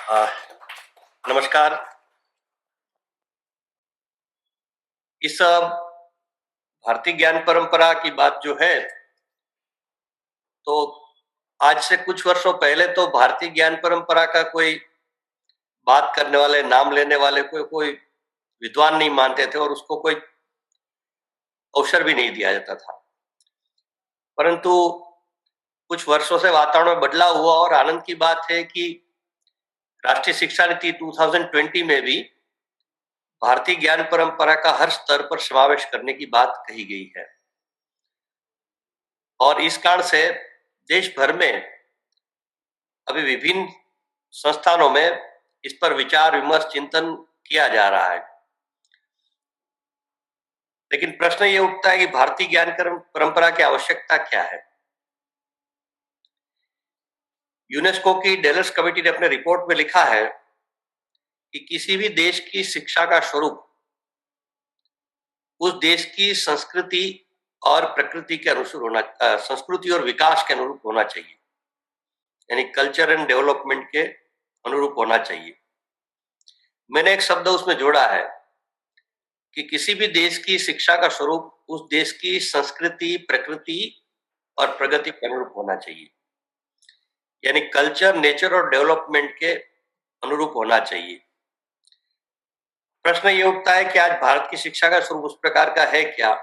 आ, नमस्कार। इस भारतीय ज्ञान परंपरा की बात जो है, तो आज से कुछ वर्षों पहले तो भारतीय ज्ञान परंपरा का कोई बात करने वाले, नाम लेने वाले कोई विद्वान नहीं मानते थे और उसको कोई अवसर भी नहीं दिया जाता था। परंतु कुछ वर्षों से वातावरण में बदलाव हुआ और आनंद की बात है कि राष्ट्रीय शिक्षा नीति 2020 में भी भारतीय ज्ञान परंपरा का हर स्तर पर समावेश करने की बात कही गई है। और इस कारण से देश भर में अभी विभिन्न संस्थानों में इस पर विचार विमर्श चिंतन किया जा रहा है। लेकिन प्रश्न ये उठता है कि भारतीय ज्ञान परंपरा की आवश्यकता क्या है। यूनेस्को की डेलस कमेटी ने अपने रिपोर्ट में लिखा है कि किसी भी देश की शिक्षा का स्वरूप उस देश की संस्कृति और प्रकृति के अनुसार होना, संस्कृति और विकास के अनुरूप होना चाहिए, यानी कल्चर एंड डेवलपमेंट के अनुरूप होना चाहिए। मैंने एक शब्द उसमें जोड़ा है कि किसी भी देश की शिक्षा का स्वरूप उस देश की संस्कृति, प्रकृति और प्रगति के अनुरूप होना चाहिए, यानी कल्चर, नेचर और डेवलपमेंट के अनुरूप होना चाहिए। प्रश्न ये उठता है कि आज भारत की शिक्षा का स्वरूप उस प्रकार का है क्या?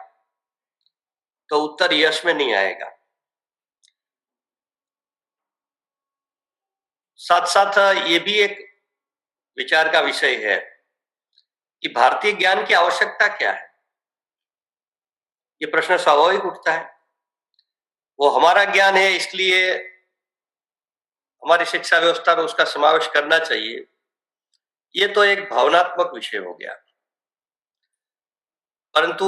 तो उत्तर यस में नहीं आएगा। साथ साथ ये भी एक विचार का विषय है कि भारतीय ज्ञान की आवश्यकता क्या है। ये प्रश्न स्वाभाविक उठता है। वो हमारा ज्ञान है, इसलिए हमारी शिक्षा व्यवस्था में उसका समावेश करना चाहिए। ये तो एक भावनात्मक विषय हो गया। परंतु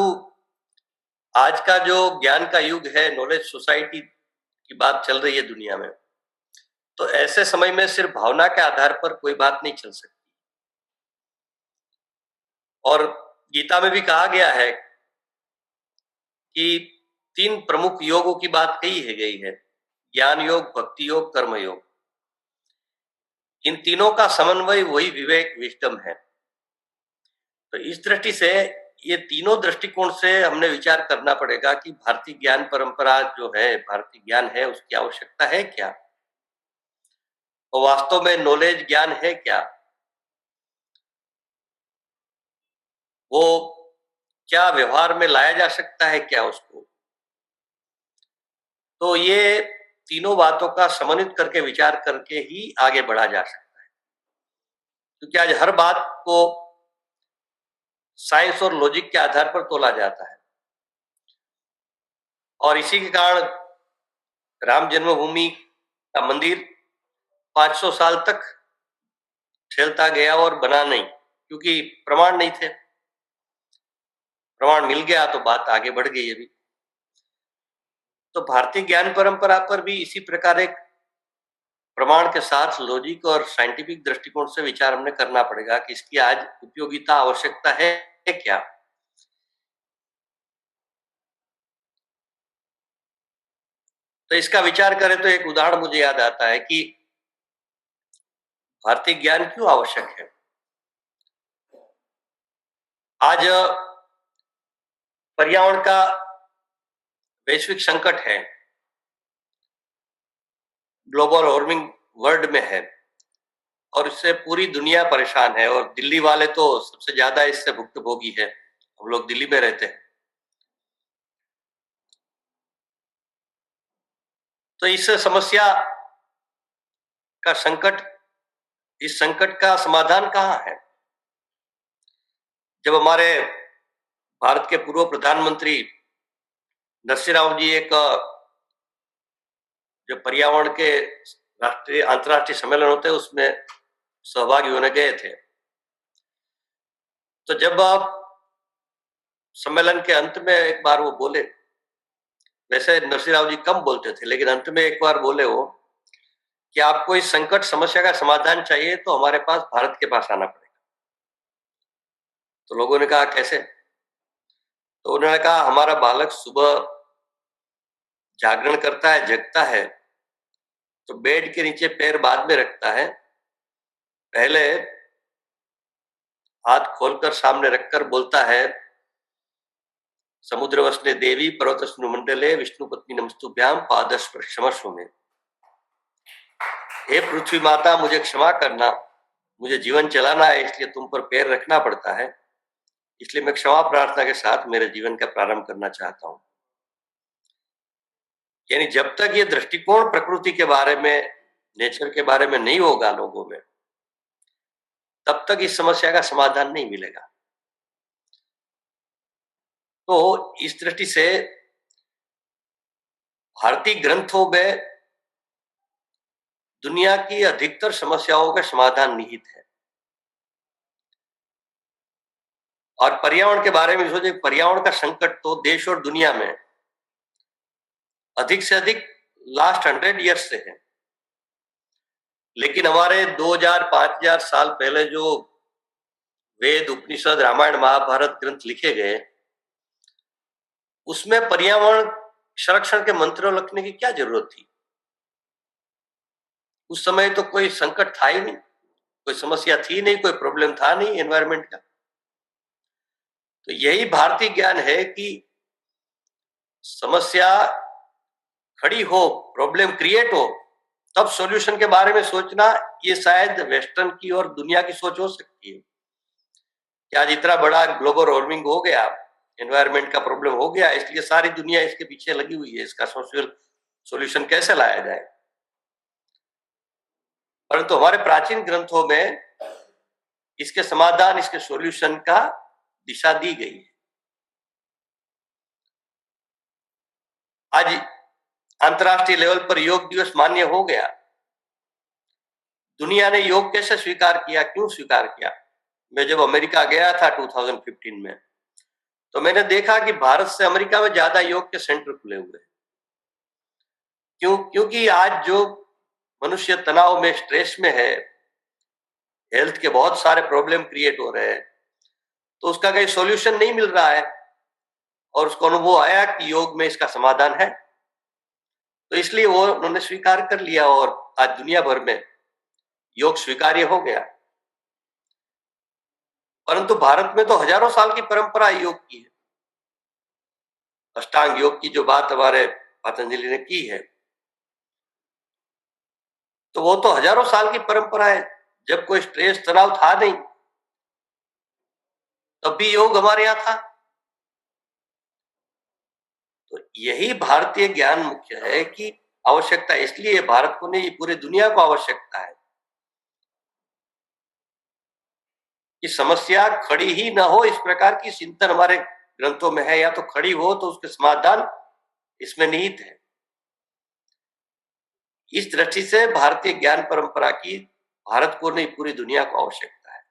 आज का जो ज्ञान का युग है, नॉलेज सोसाइटी की बात चल रही है दुनिया में, तो ऐसे समय में सिर्फ भावना के आधार पर कोई बात नहीं चल सकती। और गीता में भी कहा गया है कि 3 प्रमुख योगों की बात कही है गई है, ज्ञान योग, भक्ति योग, कर्म योग। इन तीनों का समन्वय वही विवेक, विजडम है। तो इस दृष्टि से ये तीनों दृष्टिकोण से हमने विचार करना पड़ेगा कि भारतीय ज्ञान परंपरा जो है, भारतीय ज्ञान है, उसकी आवश्यकता है क्या, और वास्तव में नॉलेज ज्ञान है क्या, वो क्या व्यवहार में लाया जा सकता है क्या उसको। तो ये तीनों बातों का समन्वित करके विचार करके ही आगे बढ़ा जा सकता है, क्योंकि आज हर बात को साइंस और लॉजिक के आधार पर तोला जाता है। और इसी के कारण राम जन्मभूमि का मंदिर 500 साल तक फैलता गया और बना नहीं, क्योंकि प्रमाण नहीं थे। प्रमाण मिल गया तो बात आगे बढ़ गई। अभी तो भारतीय ज्ञान परंपरा पर भी इसी प्रकार एक प्रमाण के साथ लॉजिक और साइंटिफिक दृष्टिकोण से विचार हमने करना पड़ेगा कि इसकी आज उपयोगिता, आवश्यकता है क्या। तो इसका विचार करें तो एक उदाहरण मुझे याद आता है कि भारतीय ज्ञान क्यों आवश्यक है। आज पर्यावरण का वैश्विक संकट है, ग्लोबल वार्मिंग वर्ल्ड में है, और इससे पूरी दुनिया परेशान है। और दिल्ली वाले तो सबसे ज्यादा इससे भुक्तभोगी है। हम लोग दिल्ली में रहते हैं। तो इस समस्या का संकट, इस संकट का समाधान कहाँ है। जब हमारे भारत के पूर्व प्रधानमंत्री नरसिंह राव जी एक जो पर्यावरण के राष्ट्रीय अंतर्राष्ट्रीय सम्मेलन होते हैं उसमें सहभागी होने गए थे, तो जब आप सम्मेलन के अंत में एक बार वो बोले, वैसे नरसिंह राव जी कम बोलते थे, लेकिन अंत में एक बार बोले वो कि आपको इस संकट समस्या का समाधान चाहिए तो हमारे पास, भारत के पास आना पड़ेगा। तो लोगों ने कहा कैसे? तो उन्होंने कहा हमारा बालक सुबह जागरण करता है, जगता है, तो बेड के नीचे पैर बाद में रखता है, पहले हाथ खोलकर सामने रखकर बोलता है, समुद्र वसने देवी पर्वतस्नु मंडले विष्णु पत्नी नमस्तुभ्याम पादस्पर्शमस्व में। हे पृथ्वी माता, मुझे क्षमा करना, मुझे जीवन चलाना है, इसलिए तुम पर पैर रखना पड़ता है, इसलिए मैं क्षमा प्रार्थना के साथ मेरे जीवन का प्रारंभ करना चाहता हूं। यानी जब तक ये दृष्टिकोण प्रकृति के बारे में, नेचर के बारे में नहीं होगा लोगों में, तब तक इस समस्या का समाधान नहीं मिलेगा। तो इस दृष्टि से भारतीय ग्रंथों में दुनिया की अधिकतर समस्याओं का समाधान निहित है। और पर्यावरण के बारे में सोचे, पर्यावरण का संकट तो देश और दुनिया में अधिक से अधिक लास्ट 100 ईयर्स से है, लेकिन हमारे 2000-5000 साल पहले जो वेद, उपनिषद, रामायण, महाभारत ग्रंथ लिखे गए, उसमें पर्यावरण संरक्षण के मंत्र लिखने की क्या जरूरत थी? उस समय तो कोई संकट था ही नहीं, कोई समस्या थी नहीं, कोई प्रॉब्लम था नहीं एनवायरमेंट का। तो यही भारतीय ज्ञान है कि समस्या खड़ी हो, प्रॉब्लम क्रिएट हो, तब सॉल्यूशन के बारे में सोचना, ये शायद वेस्टर्न की और दुनिया की सोच हो सकती है। कि आज इतना बड़ा ग्लोबल वार्मिंग हो गया, एनवायरमेंट का प्रॉब्लम हो गया, इसलिए सारी दुनिया इसके पीछे लगी हुई है, इसका सोशल सॉल्यूशन कैसे लाया जाए। परंतु हमारे प्राचीन ग्रंथों में इसके समाधान, इसके सॉल्यूशन का दिशा दी गई है। आज अंतरराष्ट्रीय लेवल पर योग दिवस मान्य हो गया। दुनिया ने योग कैसे स्वीकार किया, क्यों स्वीकार किया? मैं जब अमेरिका गया था 2015 में, तो मैंने देखा कि भारत से अमेरिका में ज्यादा योग के सेंटर खुले हुए हैं। क्यों? क्योंकि आज जो मनुष्य तनाव में, स्ट्रेस में है, हेल्थ के बहुत सारे प्रॉब्लम क्रिएट हो रहे हैं, तो उसका कहीं सॉल्यूशन नहीं मिल रहा है, और उसको अनुभव आया कि योग में इसका समाधान है, तो इसलिए वो उन्होंने स्वीकार कर लिया, और आज दुनिया भर में योग स्वीकार्य हो गया। परंतु भारत में तो हजारों साल की परंपरा योग की है। अष्टांग योग की जो बात हमारे पतंजलि ने की है, तो वो तो हजारों साल की परंपरा है। जब कोई स्ट्रेस, तनाव था नहीं, तब भी योग हमारे यहाँ था। तो यही भारतीय ज्ञान मुख्य है कि आवश्यकता इसलिए भारत को नहीं, पूरी दुनिया को आवश्यकता है कि समस्या खड़ी ही ना हो, इस प्रकार की चिंतन हमारे ग्रंथों में है, या तो खड़ी हो तो उसके समाधान इसमें निहित है। इस दृष्टि से भारतीय ज्ञान परंपरा की भारत को नहीं, पूरी दुनिया को आवश्यकता है।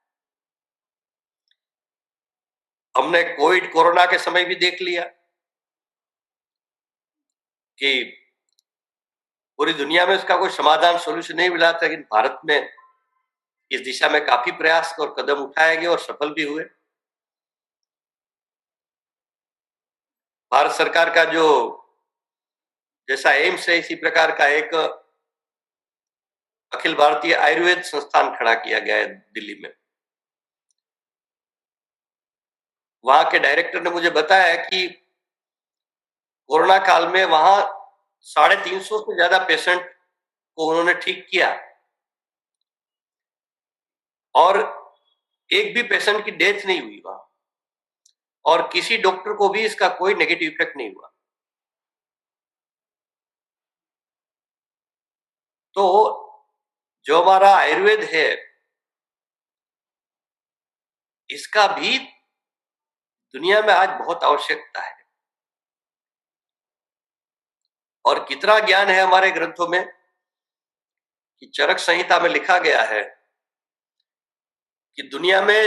हमने कोविड, कोरोना के समय भी देख लिया कि पूरी दुनिया में इसका कोई समाधान, सॉल्यूशन नहीं मिला था, लेकिन भारत में इस दिशा में काफी प्रयास और कदम उठाए गए और सफल भी हुए। भारत सरकार का जो जैसा एम्स है, इसी प्रकार का एक अखिल भारतीय आयुर्वेद संस्थान खड़ा किया गया है दिल्ली में। वहां के डायरेक्टर ने मुझे बताया कि कोरोना काल में वहां 350 से ज्यादा पेशेंट को उन्होंने ठीक किया, और एक भी पेशेंट की डेथ नहीं हुई वहां, और किसी डॉक्टर को भी इसका कोई नेगेटिव इफेक्ट नहीं हुआ। तो जो हमारा आयुर्वेद है, इसका भी दुनिया में आज बहुत आवश्यकता है। और कितना ज्ञान है हमारे ग्रंथों में कि चरक संहिता में लिखा गया है कि दुनिया में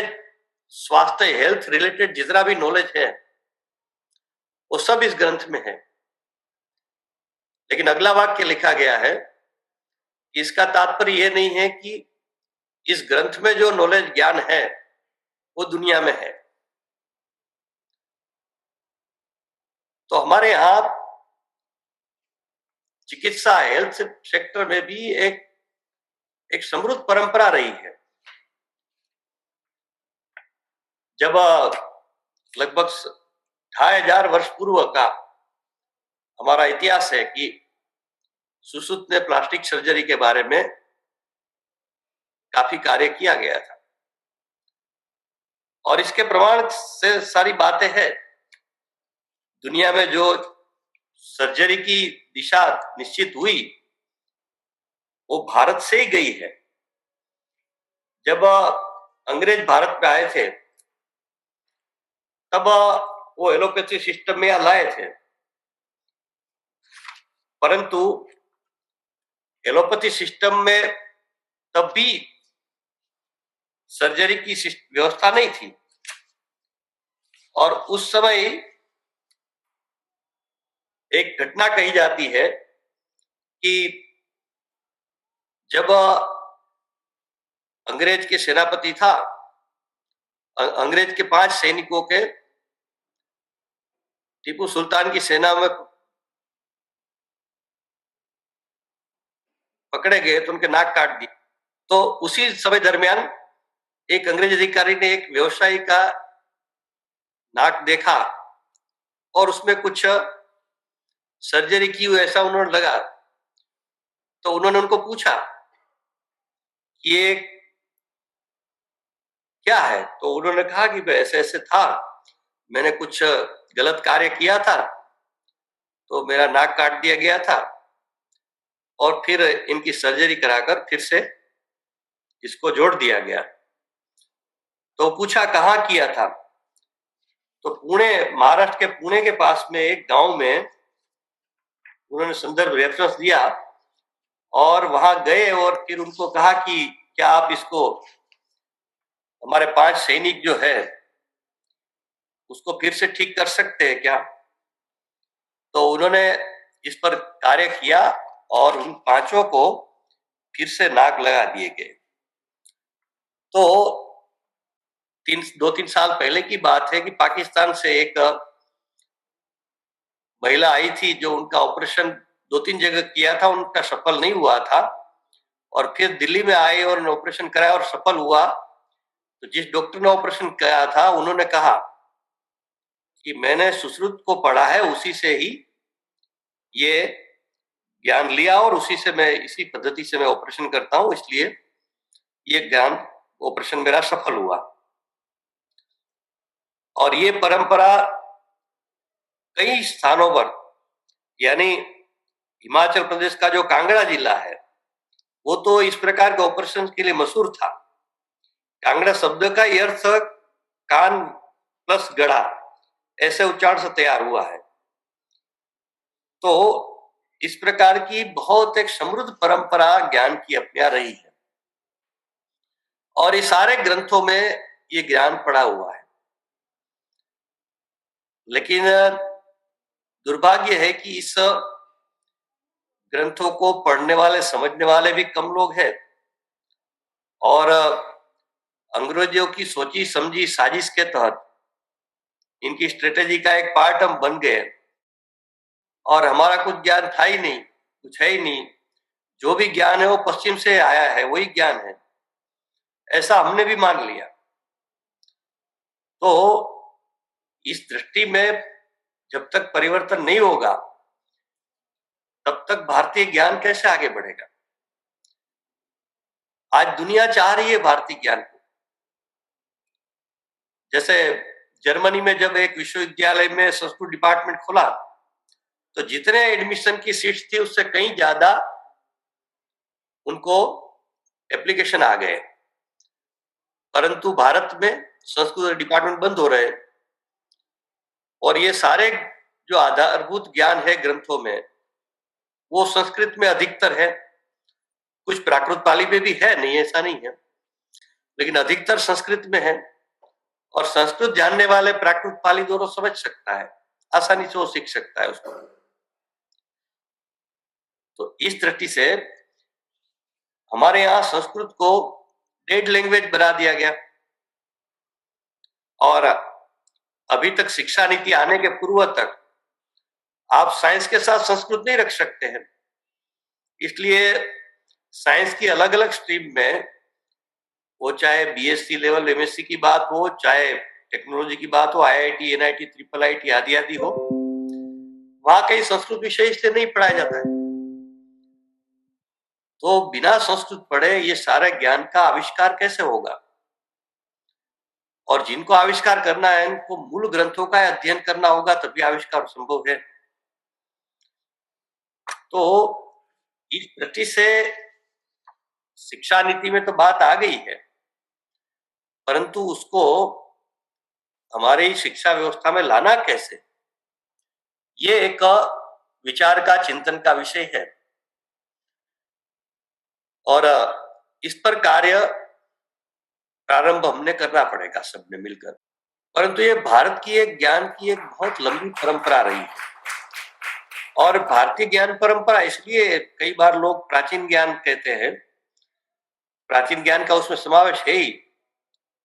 स्वास्थ्य, हेल्थ रिलेटेड जितना भी नॉलेज है, वो सब इस ग्रंथ में है। लेकिन अगला वाक्य लिखा गया है कि इसका तात्पर्य यह नहीं है कि इस ग्रंथ में जो नॉलेज, ज्ञान है, वो दुनिया में है। तो हमारे यहाँ चिकित्सा, हेल्थ सेक्टर में भी एक समृद्ध परंपरा रही है। जब लगभग 2500 वर्ष पूर्व का हमारा इतिहास है कि सुश्रुत ने प्लास्टिक सर्जरी के बारे में काफी कार्य किया गया था और इसके प्रमाण से सारी बातें हैं। दुनिया में जो सर्जरी की दिशा निश्चित हुई वो भारत से ही गई है। जब अंग्रेज भारत में आए थे तब वो एलोपैथी सिस्टम में लाए थे, परंतु एलोपैथी सिस्टम में तब भी सर्जरी की व्यवस्था नहीं थी और उस समय एक घटना कही जाती है कि जब अंग्रेज के सेनापति था, अंग्रेज के 5 सैनिकों के टीपू सुल्तान की सेना में पकड़े गए तो उनके नाक काट दिए। तो उसी समय दरमियान एक अंग्रेज अधिकारी ने एक व्यवसायी का नाक देखा और उसमें कुछ सर्जरी की हुई ऐसा उन्होंने लगा। तो उन्होंने उनको पूछा कि ये क्या है, तो उन्होंने कहा कि ऐसे ऐसे था, मैंने कुछ गलत कार्य किया था तो मेरा नाक काट दिया गया था और फिर इनकी सर्जरी कराकर फिर से इसको जोड़ दिया गया। तो पूछा कहाँ किया था, तो पुणे, महाराष्ट्र के पुणे के पास में एक गांव में उन्होंने संदर्भ रेफरेंस दिया और वहां गए और फिर उनको कहा कि क्या आप इसको, हमारे 5 सैनिक जो है उसको फिर से ठीक कर सकते हैं क्या। तो उन्होंने इस पर कार्य किया और उन 5 को फिर से नाक लगा दिए गए। तो 2-3 साल पहले की बात है कि पाकिस्तान से एक महिला आई थी जो उनका ऑपरेशन 2-3 जगह किया था, उनका सफल नहीं हुआ था और फिर दिल्ली में आए और ऑपरेशन कराया और सफल हुआ। तो जिस डॉक्टर ने ऑपरेशन किया था उन्होंने कहा कि मैंने सुश्रुत को पढ़ा है, उसी से ही ये ज्ञान लिया और उसी से मैं, इसी पद्धति से मैं ऑपरेशन करता हूं, इसलिए ये ज्ञान ऑपरेशन मेरा सफल हुआ। और ये परंपरा कई स्थानों पर, यानी हिमाचल प्रदेश का जो कांगड़ा जिला है वो तो इस प्रकार के ऑपरेशन के लिए मशहूर था। कांगड़ा शब्द का ये अर्थ कान प्लस गड़ा, ऐसे उच्चारण से तैयार हुआ है। तो इस प्रकार की बहुत एक समृद्ध परंपरा ज्ञान की अपना रही है और ये सारे ग्रंथों में ये ज्ञान पड़ा हुआ है। लेकिन दुर्भाग्य है कि इस ग्रंथों को पढ़ने वाले, समझने वाले भी कम लोग हैं और अंग्रेजों की सोची समझी साजिश के तहत इनकी स्ट्रेटेजी का एक पार्ट हम बन गए और हमारा कुछ ज्ञान था ही नहीं, कुछ है ही नहीं। जो भी ज्ञान है वो पश्चिम से आया है, वही ज्ञान है, ऐसा हमने भी मान लिया। तो इस दृष्टि में जब तक परिवर्तन नहीं होगा तब तक भारतीय ज्ञान कैसे आगे बढ़ेगा। आज दुनिया चाह रही है भारतीय ज्ञान को। जैसे जर्मनी में जब एक विश्वविद्यालय में संस्कृत डिपार्टमेंट खुला तो जितने एडमिशन की सीट्स थी उससे कहीं ज्यादा उनको एप्लीकेशन आ गए, परंतु भारत में संस्कृत डिपार्टमेंट बंद हो रहे और ये सारे जो आधारभूत ज्ञान है ग्रंथों में वो संस्कृत में अधिकतर है। कुछ प्राकृत पाली में भी है, नहीं ऐसा नहीं है, लेकिन अधिकतर संस्कृत में है और संस्कृत जानने वाले प्राकृत पाली दोनों समझ सकता है, आसानी से वो सीख सकता है उसको। तो इस दृष्टि से हमारे यहाँ संस्कृत को डेड लैंग्वेज बना दिया गया और अभी तक शिक्षा नीति आने के पूर्व तक आप साइंस के साथ संस्कृत नहीं रख सकते हैं। इसलिए साइंस की अलग अलग स्ट्रीम में, वो चाहे बीएससी लेवल एमएससी की बात हो, चाहे टेक्नोलॉजी की बात हो, IIT, NIT, ट्रिपल IIT आदि आदि हो, वहां कहीं संस्कृत विषय इसलिए नहीं पढ़ाया जाता है। तो बिना संस्कृत पढ़े ये सारे ज्ञान का आविष्कार कैसे होगा? और जिनको आविष्कार करना है उनको मूल ग्रंथों का अध्ययन करना होगा, तभी आविष्कार संभव है। तो इस दृष्टि से शिक्षा नीति में तो बात आ गई है, परंतु उसको हमारी शिक्षा व्यवस्था में लाना कैसे, ये एक विचार का, चिंतन का विषय है। और इस पर कार्य प्रारंभ हमने करना पड़ेगा सबने मिलकर। परंतु ये भारत की एक ज्ञान की एक बहुत लंबी परंपरा रही है, और भारतीय ज्ञान परंपरा इसलिए कई बार लोग प्राचीन ज्ञान कहते हैं। प्राचीन ज्ञान का उसमें समावेश है ही,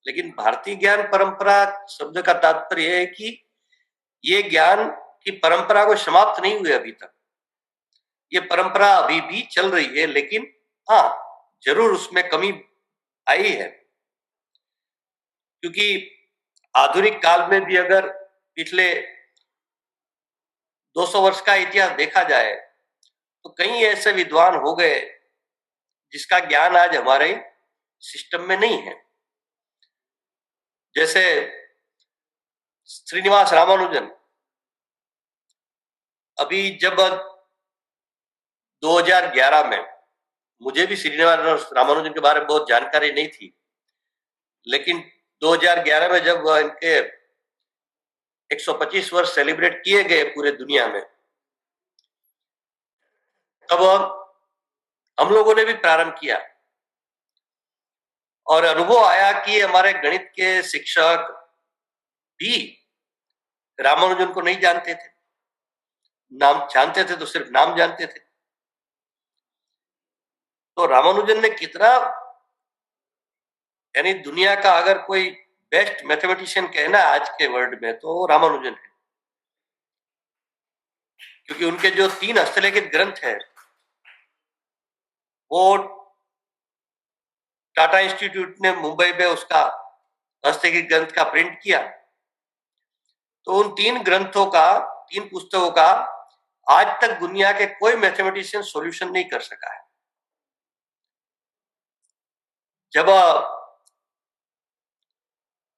लेकिन भारतीय ज्ञान परंपरा शब्द का तात्पर्य है कि ये ज्ञान की परंपरा को समाप्त नहीं हुए अभी तक। ये परंपरा अभी भी चल रही है, लेकिन हाँ, जरूर उसमें कमी आई है। क्योंकि आधुनिक काल में भी अगर पिछले 200 वर्ष का इतिहास देखा जाए तो कई ऐसे विद्वान हो गए जिसका ज्ञान आज हमारे सिस्टम में नहीं है। जैसे श्रीनिवास रामानुजन, अभी जब 2011 में, मुझे भी श्रीनिवास रामानुजन के बारे में बहुत जानकारी नहीं थी, लेकिन 2011 में जब इनके 125 वर्ष सेलिब्रेट किए गए पूरे दुनिया में, तब हम लोगों ने भी प्रारंभ किया और अनुभव आया कि हमारे गणित के शिक्षक भी रामानुजन को नहीं जानते थे। नाम जानते थे तो सिर्फ नाम जानते थे। तो रामानुजन ने कितना, यानी दुनिया का अगर कोई बेस्ट मैथमेटिशियन कहना है आज के वर्ल्ड में तो रामानुजन है। क्योंकि उनके जो 3 हस्तलिखित ग्रंथ है वो टाटा इंस्टीट्यूट ने मुंबई में उसका हस्तलिखित ग्रंथ का प्रिंट किया। तो उन 3 ग्रंथों का, 3 पुस्तकों का आज तक दुनिया के कोई मैथमेटिशियन सॉल्यूशन नहीं कर सका है। जब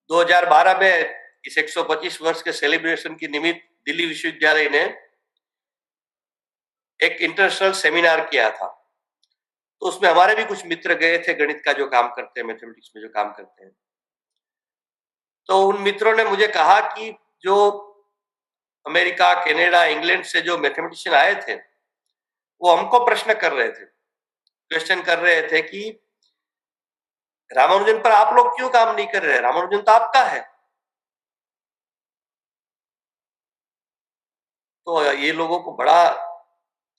2012 में इस 125 वर्ष के सेलिब्रेशन की निमित्त दिल्ली विश्वविद्यालय ने एक इंटरनेशनल सेमिनार किया था, तो उसमें हमारे भी कुछ मित्र गए थे, गणित का जो काम करते हैं, मैथमेटिक्स में जो काम करते हैं। तो उन मित्रों ने मुझे कहा कि जो अमेरिका, कनाडा, इंग्लैंड से जो मैथमेटिशियन आए थे वो हमको क्वेश्चन कर रहे थे कि रामानुजन पर आप लोग क्यों काम नहीं कर रहे? रामानुजन तो आपका है। तो ये लोगों को बड़ा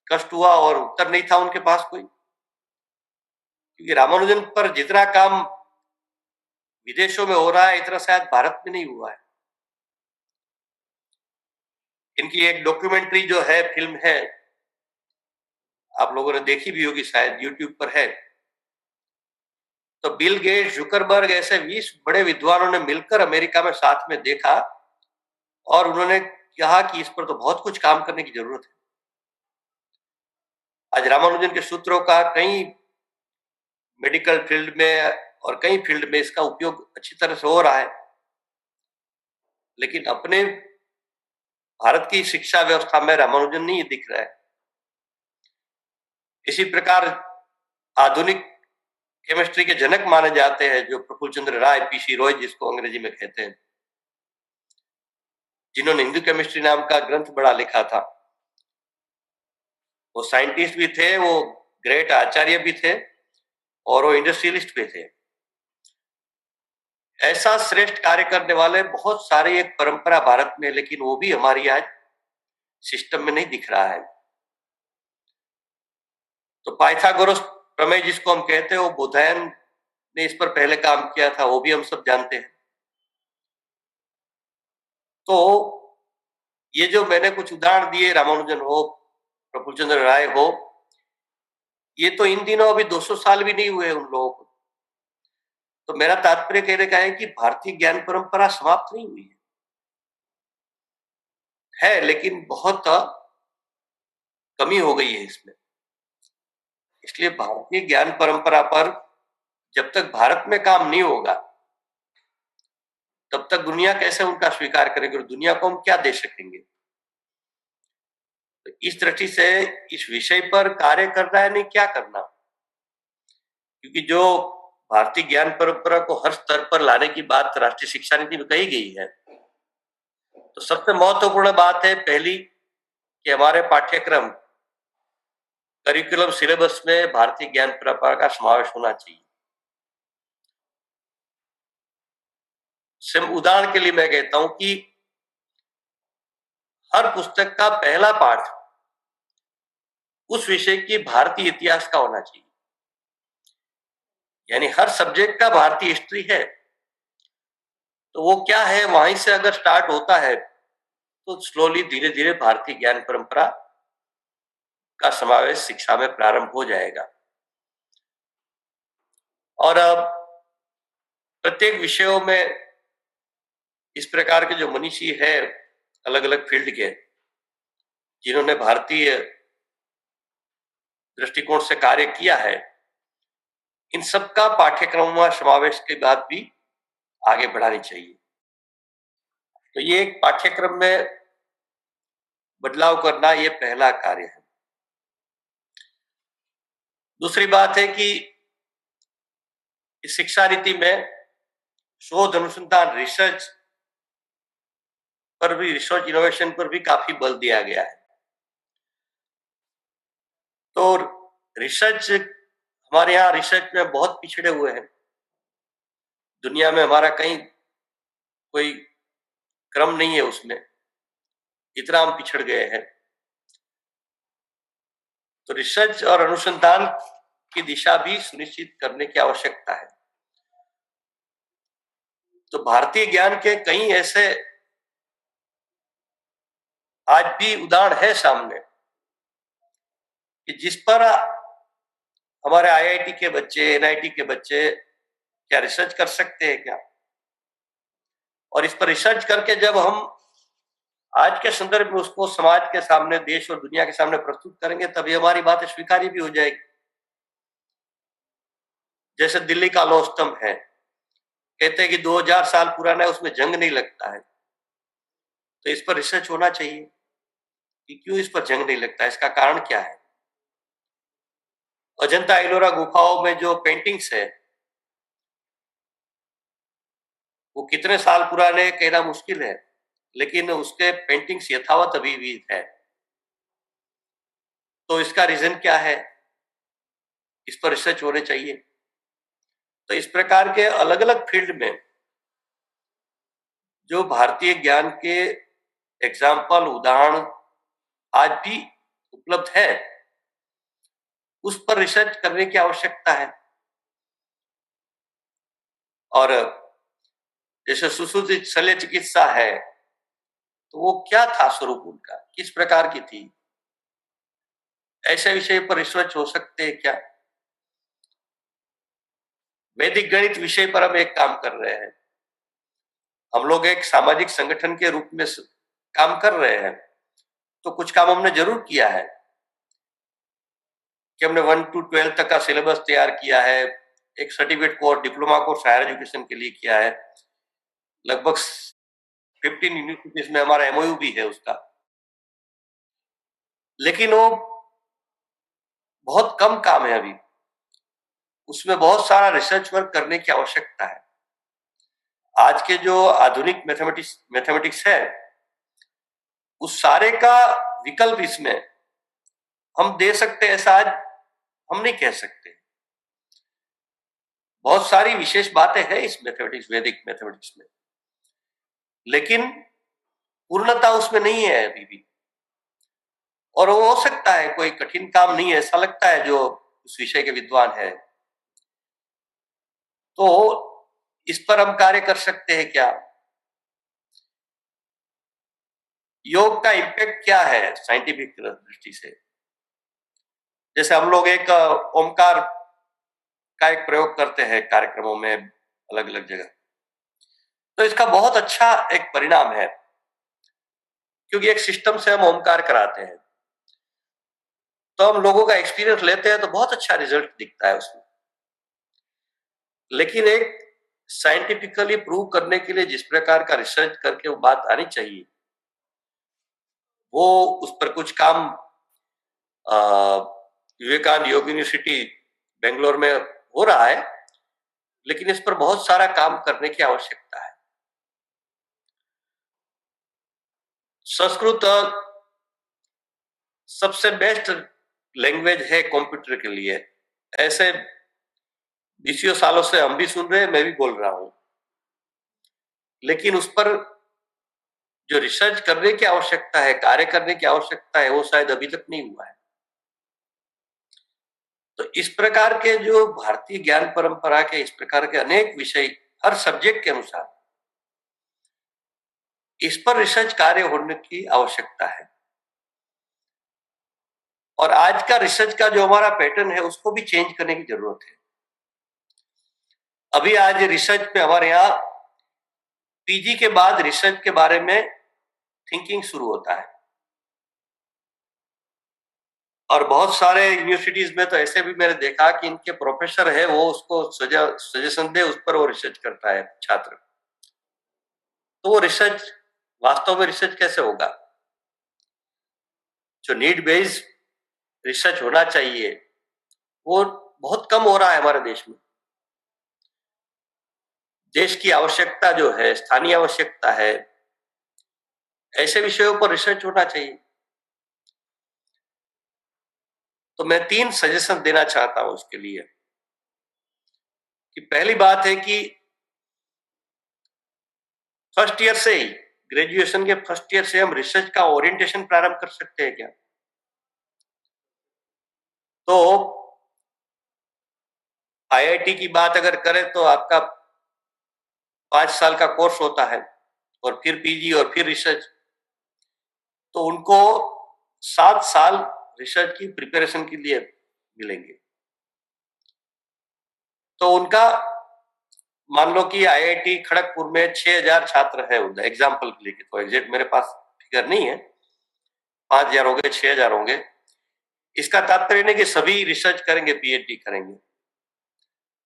कष्ट हुआ और उत्तर नहीं था उनके पास कोई, क्योंकि रामानुजन पर जितना काम विदेशों में हो रहा है इतना शायद भारत में नहीं हुआ है। इनकी एक डॉक्यूमेंट्री जो है, फिल्म है, आप लोगों ने देखी भी होगी, शायद यूट्यूब पर है। तो बिल गेट्स, जुकरबर्ग ऐसे 20 बड़े विद्वानों ने मिलकर अमेरिका में साथ में देखा और उन्होंने कहा कि इस पर तो बहुत कुछ काम करने की जरूरत है। आज रामानुजन के सूत्रों का कई मेडिकल फील्ड में और कई फील्ड में इसका उपयोग अच्छी तरह से हो रहा है, लेकिन अपने भारत की शिक्षा व्यवस्था में रामानुजन नहीं दिख रहा है। इसी प्रकार आधुनिक केमिस्ट्री के जनक माने जाते हैं जो प्रफुल्ल चंद्र राय, पीसी रॉय जिसको अंग्रेजी में कहते हैं, जिन्होंने हिंदू केमिस्ट्री नाम का ग्रंथ बड़ा लिखा था। वो साइंटिस्ट भी थे, वो ग्रेट आचार्य भी थे और वो इंडस्ट्रियलिस्ट भी थे। ऐसा श्रेष्ठ कार्य करने वाले बहुत सारे एक परंपरा भारत में, लेकिन वो भी हमारी आज सिस्टम में नहीं दिख रहा है। तो पाइथागोरस प्रमेय जिसको हम कहते हैं, वो बोधायन ने इस पर पहले काम किया था, वो भी हम सब जानते हैं। तो ये जो मैंने कुछ उदाहरण दिए, रामानुजन हो, प्रफुल्ल चंद्र राय हो, ये तो इन दिनों अभी 200 साल भी नहीं हुए उन लोगों को। तो मेरा तात्पर्य कहने का है कि भारतीय ज्ञान परंपरा समाप्त नहीं हुई है, लेकिन बहुत कमी हो गई है इसमें। इसलिए भारतीय ज्ञान परंपरा पर जब तक भारत में काम नहीं होगा, तब तक दुनिया कैसे उनका स्वीकार करेगी और दुनिया को हम क्या दे सकेंगे। तो इस दृष्टि से इस विषय पर कार्य करना है, नहीं क्या करना, क्योंकि जो भारतीय ज्ञान परंपरा को हर स्तर पर लाने की बात राष्ट्रीय शिक्षा नीति में कही गई है, तो सबसे महत्वपूर्ण बात है पहली कि हमारे पाठ्यक्रम करिकुलम सिलेबस में भारतीय ज्ञान परंपरा का समावेश होना चाहिए। सिर्फ उदाहरण के लिए मैं कहता हूं कि हर पुस्तक का पहला पाठ उस विषय की भारतीय इतिहास का होना चाहिए। यानी हर सब्जेक्ट का भारतीय हिस्ट्री है, तो वो क्या है वहीं से अगर स्टार्ट होता है तो स्लोली धीरे धीरे भारतीय ज्ञान परंपरा का समावेश शिक्षा में प्रारंभ हो जाएगा। और अब प्रत्येक विषयों में इस प्रकार के जो मनीषी है अलग अलग फील्ड के, जिन्होंने भारतीय दृष्टिकोण से कार्य किया है, इन सबका पाठ्यक्रम में समावेश के बाद भी आगे बढ़ानी चाहिए। तो ये एक पाठ्यक्रम में बदलाव करना ये पहला कार्य है। दूसरी बात है कि इस शिक्षा नीति में शोध अनुसंधान रिसर्च पर भी, रिसर्च इनोवेशन पर भी काफी बल दिया गया है। तो रिसर्च, हमारे यहाँ रिसर्च में बहुत पिछड़े हुए हैं। दुनिया में हमारा कहीं कोई क्रम नहीं है उसमें, इतना हम पिछड़ गए हैं। तो रिसर्च और अनुसंधान की दिशा भी सुनिश्चित करने की आवश्यकता है। तो भारतीय ज्ञान के कई ऐसे आज भी उदाहरण है सामने कि जिस पर हमारे आईआईटी के बच्चे, एनआईटी के बच्चे क्या रिसर्च कर सकते हैं क्या, और इस पर रिसर्च करके जब हम आज के संदर्भ में उसको समाज के सामने, देश और दुनिया के सामने प्रस्तुत करेंगे, तभी हमारी बातें स्वीकार्य भी हो जाएगी। जैसे दिल्ली का लौह स्तंभ है, कहते हैं कि 2000 साल पुराना है, उसमें जंग नहीं लगता है। तो इस पर रिसर्च होना चाहिए कि क्यों इस पर जंग नहीं लगता है, इसका कारण क्या है। अजंता एलोरा गुफाओं में जो पेंटिंग्स है वो कितने साल पुराने कहना मुश्किल है, लेकिन उसके पेंटिंग्स यथावत अभी भी है। तो इसका रीजन क्या है, इस पर रिसर्च होने चाहिए। तो इस प्रकार के अलग अलग फील्ड में जो भारतीय ज्ञान के एग्जाम्पल, उदाहरण आज भी उपलब्ध है, उस पर रिसर्च करने की आवश्यकता है। और जैसे सुश्रुति शल्य चिकित्सा है, तो वो क्या था स्वरूप उनका, किस प्रकार की थी, ऐसे विषय पर रिसर्च हो सकते हैं क्या। वैदिक गणित विषय पर हम एक काम कर रहे हैं। हम लोग एक सामाजिक संगठन के रूप में काम कर रहे हैं, तो कुछ काम हमने जरूर किया है कि हमने 1 to 12 तक का सिलेबस तैयार किया है, एक certificate course, diploma course higher education के लिए किया है। लगभग 15 यूनिवर्सिटीज में हमारा एमओयू भी है उसका, लेकिन वो बहुत कम काम है अभी, उसमें बहुत सारा रिसर्च वर्क करने की आवश्यकता है। आज के जो आधुनिक मैथमेटिक्स है, उस सारे का विकल्प इसमें हम दे सकते हैं, ऐसा आज हम नहीं कह सकते। बहुत सारी विशेष बातें हैं इस मैथमेटिक्स, वैदिक मैथमेटिक्स में, लेकिन पूर्णता उसमें नहीं है अभी भी। और वो हो सकता है कोई कठिन काम नहीं है, ऐसा लगता है जो उस विषय के विद्वान है, तो इस पर हम कार्य कर सकते हैं क्या। योग का इम्पैक्ट क्या है साइंटिफिक दृष्टि से। जैसे हम लोग एक ओमकार का एक प्रयोग करते हैं कार्यक्रमों में, अलग अलग जगह। तो इसका बहुत अच्छा एक परिणाम है, क्योंकि एक सिस्टम से हम ओमकार कराते हैं, तो हम लोगों का एक्सपीरियंस लेते हैं तो बहुत अच्छा रिजल्ट दिखता है उसमें। लेकिन एक साइंटिफिकली प्रूव करने के लिए जिस प्रकार का रिसर्च करके वो बात आनी चाहिए, वो उस पर कुछ काम विवेकानंद योग यूनिवर्सिटी बेंगलोर में हो रहा है, लेकिन इस पर बहुत सारा काम करने की आवश्यकता है। संस्कृत सबसे बेस्ट लैंग्वेज है कंप्यूटर के लिए, ऐसे बीसियों सालों से हम भी सुन रहे हैं, मैं भी बोल रहा हूं। लेकिन उस पर जो रिसर्च करने की आवश्यकता है, कार्य करने की आवश्यकता है, वो शायद अभी तक नहीं हुआ है। तो इस प्रकार के जो भारतीय ज्ञान परंपरा के इस प्रकार के अनेक विषय, हर सब्जेक्ट के अनुसार इस पर रिसर्च कार्य होने की आवश्यकता है। और आज का रिसर्च का जो हमारा पैटर्न है, उसको भी चेंज करने की जरूरत है। अभी आज रिसर्च पे हमारे यहाँ पीजी के बाद रिसर्च के बारे में थिंकिंग शुरू होता है, और बहुत सारे यूनिवर्सिटीज में तो ऐसे भी मैंने देखा कि इनके प्रोफेसर है, वो उसको सजेशन दे, उस पर वो रिसर्च करता है छात्र। तो वो रिसर्च वास्तव में रिसर्च कैसे होगा? जो नीड बेस्ड रिसर्च होना चाहिए, वो बहुत कम हो रहा है हमारे देश में। देश की आवश्यकता जो है, स्थानीय आवश्यकता है, ऐसे विषयों पर रिसर्च होना चाहिए। तो मैं 3 सजेशन देना चाहता हूं उसके लिए। कि पहली बात है कि फर्स्ट ईयर से ही, ग्रेजुएशन के फर्स्ट ईयर से हम रिसर्च का ओरिएंटेशन प्रारंभ कर सकते हैं क्या? तो आईआईटी की बात अगर करें तो आपका 5 साल का कोर्स होता है, और फिर पीजी और फिर रिसर्च। तो उनको 7 साल रिसर्च की प्रिपरेशन के लिए मिलेंगे। तो उनका मान लो कि आईआईटी खड़गपुर में 6000 छात्र है, एग्जाम्पल के लिए, तो एग्जैक्ट मेरे पास फिगर नहीं है, 5000 होंगे, 6000 होंगे। इसका तात्पर्य नहीं कि सभी रिसर्च करेंगे, पीएचडी करेंगे,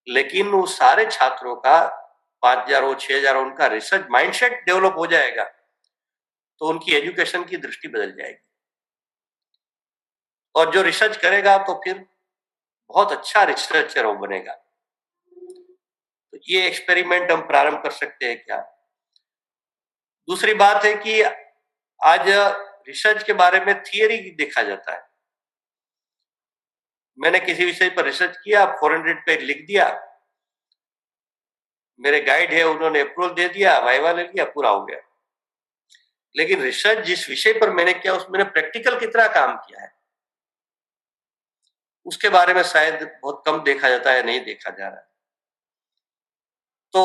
लेकिन वो सारे छात्रों का 5000 हो, 6000, उनका रिसर्च माइंडसेट डेवलप हो जाएगा, तो उनकी एजुकेशन की दृष्टि बदल जाएगी। और जो रिसर्च करेगा तो फिर बहुत अच्छा रिसर्चर वो बनेगा। तो ये एक्सपेरिमेंट हम प्रारंभ कर सकते हैं क्या? दूसरी बात है कि आज रिसर्च के बारे में थियरी देखा जाता है। मैंने किसी विषय पर रिसर्च किया, 400 पेज लिख दिया, मेरे गाइड है उन्होंने अप्रूवल दे दिया, वाइवा ले लिया, पूरा हो गया। लेकिन रिसर्च जिस विषय पर मैंने किया, उसमें मैंने प्रैक्टिकल कितना काम किया है, उसके बारे में शायद बहुत कम देखा जाता है, नहीं देखा जा रहा है। तो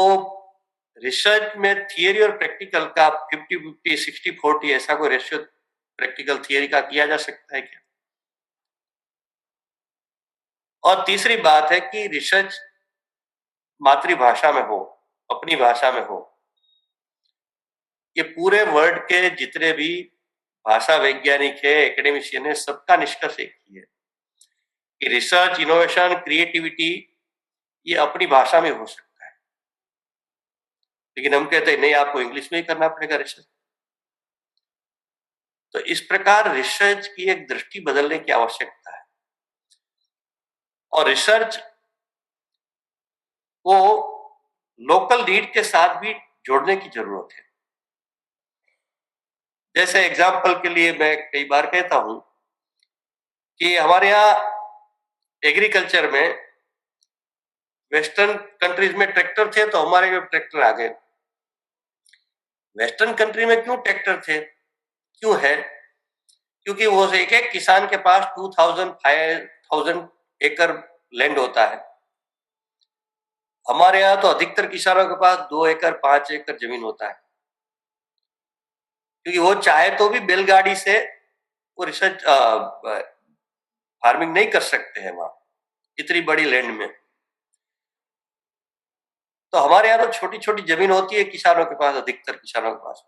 रिसर्च में थियरी और प्रैक्टिकल का 50-50, 60-40 ऐसा कोई रेशियो प्रैक्टिकल थियरी का किया जा सकता है क्या? और तीसरी बात है कि रिसर्च मातृभाषा में हो, अपनी भाषा में हो। ये पूरे वर्ल्ड के जितने भी भाषा वैज्ञानिक है, एकेडमिशियन है, सबका निष्कर्ष एक ही है कि रिसर्च, इनोवेशन, क्रिएटिविटी ये अपनी भाषा में हो सकता है। लेकिन हम कहते हैं नहीं, आपको इंग्लिश में ही करना पड़ेगा रिसर्च। तो इस प्रकार रिसर्च की एक दृष्टि बदलने की आवश्यकता है, और रिसर्च को लोकल नीड के साथ भी जोड़ने की जरूरत है। जैसे एग्जाम्पल के लिए मैं कई बार कहता हूं कि हमारे यहाँ एग्रीकल्चर में वेस्टर्न कंट्रीज में ट्रैक्टर थे, तो हमारे यहाँ ट्रैक्टर आ गए। वेस्टर्न कंट्री में क्यों ट्रैक्टर थे, क्यों है? क्योंकि वो एक एक किसान के पास 2000 5000 एकड़ लैंड होता है। हमारे यहाँ तो अधिकतर किसानों के पास 2 एकड़ 5 एकड़ जमीन होता है, क्योंकि वो चाहे तो भी बैलगाड़ी से वो रिसर्च फार्मिंग नहीं कर सकते हैं वहां, इतनी बड़ी लैंड में। तो हमारे यहाँ तो छोटी छोटी जमीन होती है किसानों के पास, अधिकतर किसानों के पास,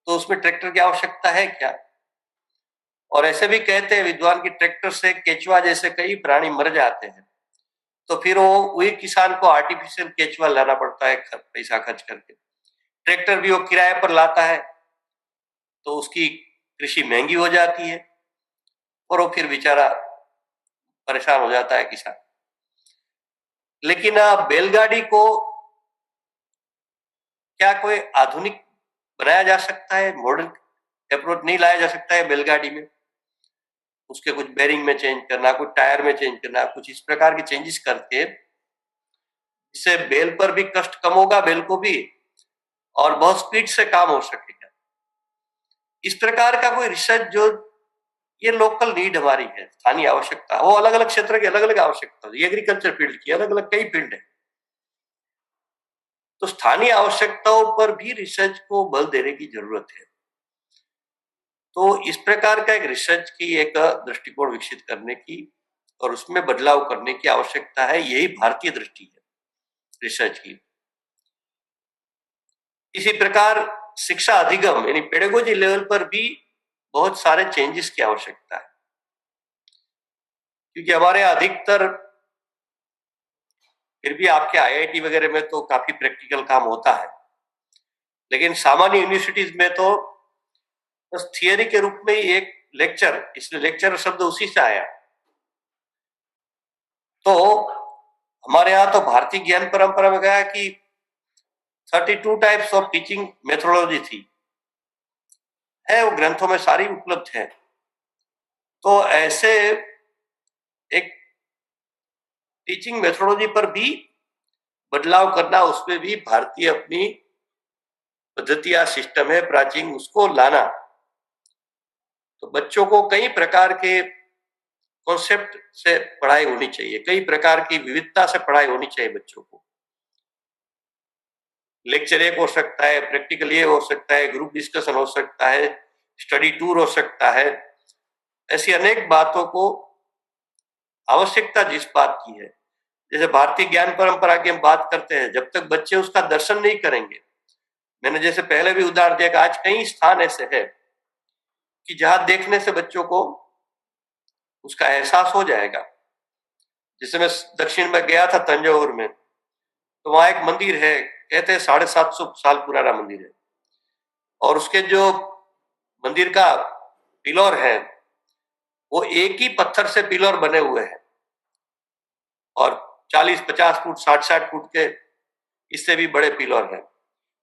तो उसमें ट्रैक्टर की आवश्यकता है क्या? और ऐसे भी कहते हैं विद्वान की ट्रैक्टर से केचुआ जैसे कई प्राणी मर जाते हैं, तो फिर वो वही किसान को आर्टिफिशियल केचुआ लाना पड़ता है पैसा खर्च करके। ट्रैक्टर भी वो किराए पर लाता है, तो उसकी कृषि महंगी हो जाती है और वो फिर बेचारा परेशान हो जाता है किसान। लेकिन बैलगाड़ी को क्या कोई आधुनिक बनाया जा सकता है? मॉडर्न अप्रोच नहीं लाया जा सकता है बैलगाड़ी में? उसके कुछ बेरिंग में चेंज करना, कुछ टायर में चेंज करना, कुछ इस प्रकार के चेंजेस करके इससे बैल पर भी कष्ट कम होगा, बैल को भी, और बहुत स्पीड से काम हो सकेगा। इस प्रकार का कोई रिसर्च जो ये लोकल नीड हमारी है, स्थानीय आवश्यकता, वो अलग अलग क्षेत्र की अलग अलग आवश्यकता है, एग्रीकल्चर फील्ड की अलग अलग कई फील्ड है, तो स्थानीय आवश्यकताओं पर भी रिसर्च को बल देने की जरूरत है। तो इस प्रकार का एक रिसर्च की एक दृष्टिकोण विकसित करने की और उसमें बदलाव करने की आवश्यकता है, यही भारतीय दृष्टि है रिसर्च की। इसी प्रकार शिक्षा अधिगम यानी पेडागोजी लेवल पर भी बहुत सारे चेंजेस की आवश्यकता है, क्योंकि हमारे अधिकतर, फिर भी आपके आईआईटी वगैरह में तो काफी प्रैक्टिकल काम होता है, लेकिन सामान्य यूनिवर्सिटीज में तो बस थियरी के रूप में ही एक लेक्चर, इसलिए लेक्चर शब्द उसी से आया। तो हमारे यहाँ तो भारतीय ज्ञान परंपरा में गया कि 32 टाइप्स ऑफ टीचिंग मेथोडोलॉजी थी, है वो ग्रंथों में सारी उपलब्ध है। तो ऐसे एक टीचिंग मेथोडोलॉजी पर भी बदलाव करना, उसमें भी भारतीय अपनी पद्धतियां, सिस्टम है प्राचीन, उसको लाना। तो बच्चों को कई प्रकार के कॉन्सेप्ट से पढ़ाई होनी चाहिए, कई प्रकार की विविधता से पढ़ाई होनी चाहिए बच्चों को। लेक्चर एक हो सकता है, प्रैक्टिकल ये हो सकता है, ग्रुप डिस्कशन हो सकता है, स्टडी टूर हो सकता है। ऐसी अनेक बातों को आवश्यकता जिस बात की है, जैसे भारतीय ज्ञान परंपरा की हम बात करते हैं, जब तक बच्चे उसका दर्शन नहीं करेंगे, मैंने जैसे पहले भी उदाहरण दिया कि आज कई स्थान ऐसे है कि जहां देखने से बच्चों को उसका एहसास हो जाएगा। जैसे मैं दक्षिण में गया था तंजौर में, तो वहां एक मंदिर है, कहते हैं 750 साल पुराना मंदिर है, और उसके जो मंदिर का पिलर है वो एक ही पत्थर से पिलर बने हुए हैं, और 40-50 फुट 60-60 फुट के इससे भी बड़े पिलर हैं,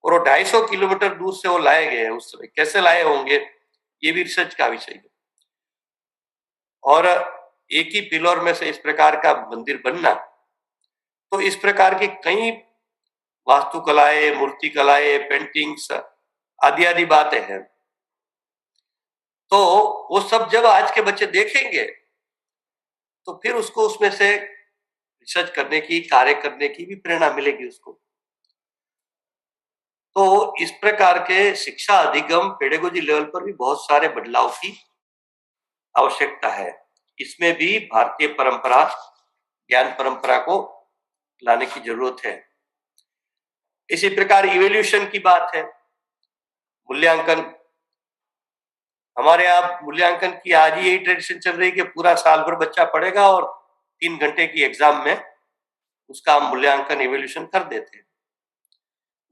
और वो 250 किलोमीटर दूर से वो लाए गए हैं। उस समय कैसे लाए होंगे ये भी रिसर्च का विषय है। और एक ही पिलर में से इस प्रकार का मंदिर बनना, तो इस प्रकार की कई वास्तुकलाएं, मूर्ति कलाएं, पेंटिंग्स आदि आदि बातें हैं। तो वो सब जब आज के बच्चे देखेंगे तो फिर उसको उसमें से रिसर्च करने की, कार्य करने की भी प्रेरणा मिलेगी उसको। तो इस प्रकार के शिक्षा अधिगम पेडागोजी लेवल पर भी बहुत सारे बदलाव की आवश्यकता है। इसमें भी भारतीय परंपरा, ज्ञान परंपरा को लाने की जरूरत है। इसी प्रकार इवोल्यूशन की बात है, मूल्यांकन। हमारे यहाँ मूल्यांकन की आज ही यही ट्रेडिशन चल रही है कि पूरा साल भर बच्चा पढ़ेगा और 3 घंटे की एग्जाम में उसका हम मूल्यांकन, इवोल्यूशन कर देते हैं।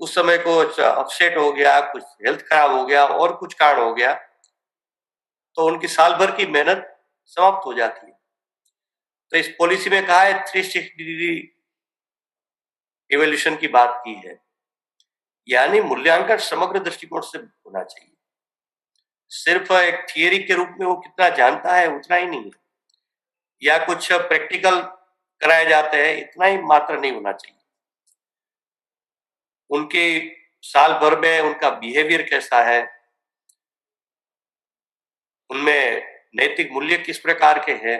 उस समय कुछ अपसेट हो गया, कुछ हेल्थ खराब हो गया और कुछ कारण हो गया, तो उनकी साल भर की मेहनत समाप्त हो जाती है। तो इस पॉलिसी में कहा है 360 डिग्री इवोल्यूशन की बात की है, यानी मूल्यांकन समग्र दृष्टिकोण से होना चाहिए। सिर्फ एक थियरी के रूप में वो कितना जानता है उतना ही नहीं है, या कुछ प्रैक्टिकल कराए जाते हैं इतना ही मात्र नहीं होना चाहिए। उनके साल भर में उनका बिहेवियर कैसा है, उनमें नैतिक मूल्य किस प्रकार के हैं,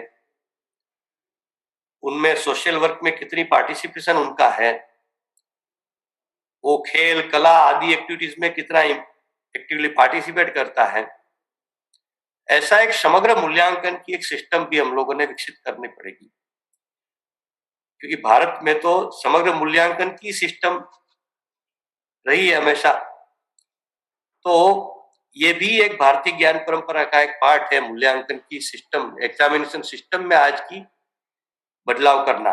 उनमें सोशल वर्क में कितनी पार्टिसिपेशन उनका है, वो खेल, कला आदि एक्टिविटीज में कितना एक्टिवली पार्टिसिपेट करता है। ऐसा एक समग्र मूल्यांकन की एक सिस्टम भी हम लोगों ने विकसित करनी पड़ेगी। क्योंकि भारत में तो समग्र मूल्यांकन की सिस्टम रही है हमेशा। तो ये भी एक भारतीय ज्ञान परंपरा का एक पार्ट है, मूल्यांकन की सिस्टम, एग्जामिनेशन सिस्टम में आज की बदलाव करना।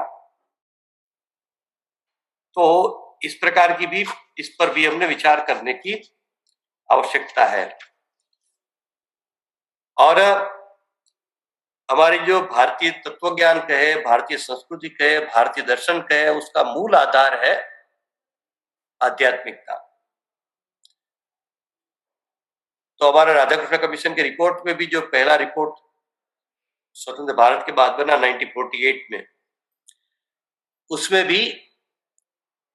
तो इस प्रकार की भी, इस पर भी हमने विचार करने की आवश्यकता है। और हमारी जो भारतीय तत्व ज्ञान कहे, भारतीय संस्कृति कहे, भारतीय दर्शन कहे, उसका मूल आधार है आध्यात्मिकता। तो हमारा राधाकृष्ण कमीशन के रिपोर्ट में भी जो पहला रिपोर्ट स्वतंत्र भारत के बाद बना 1948 में, उसमें भी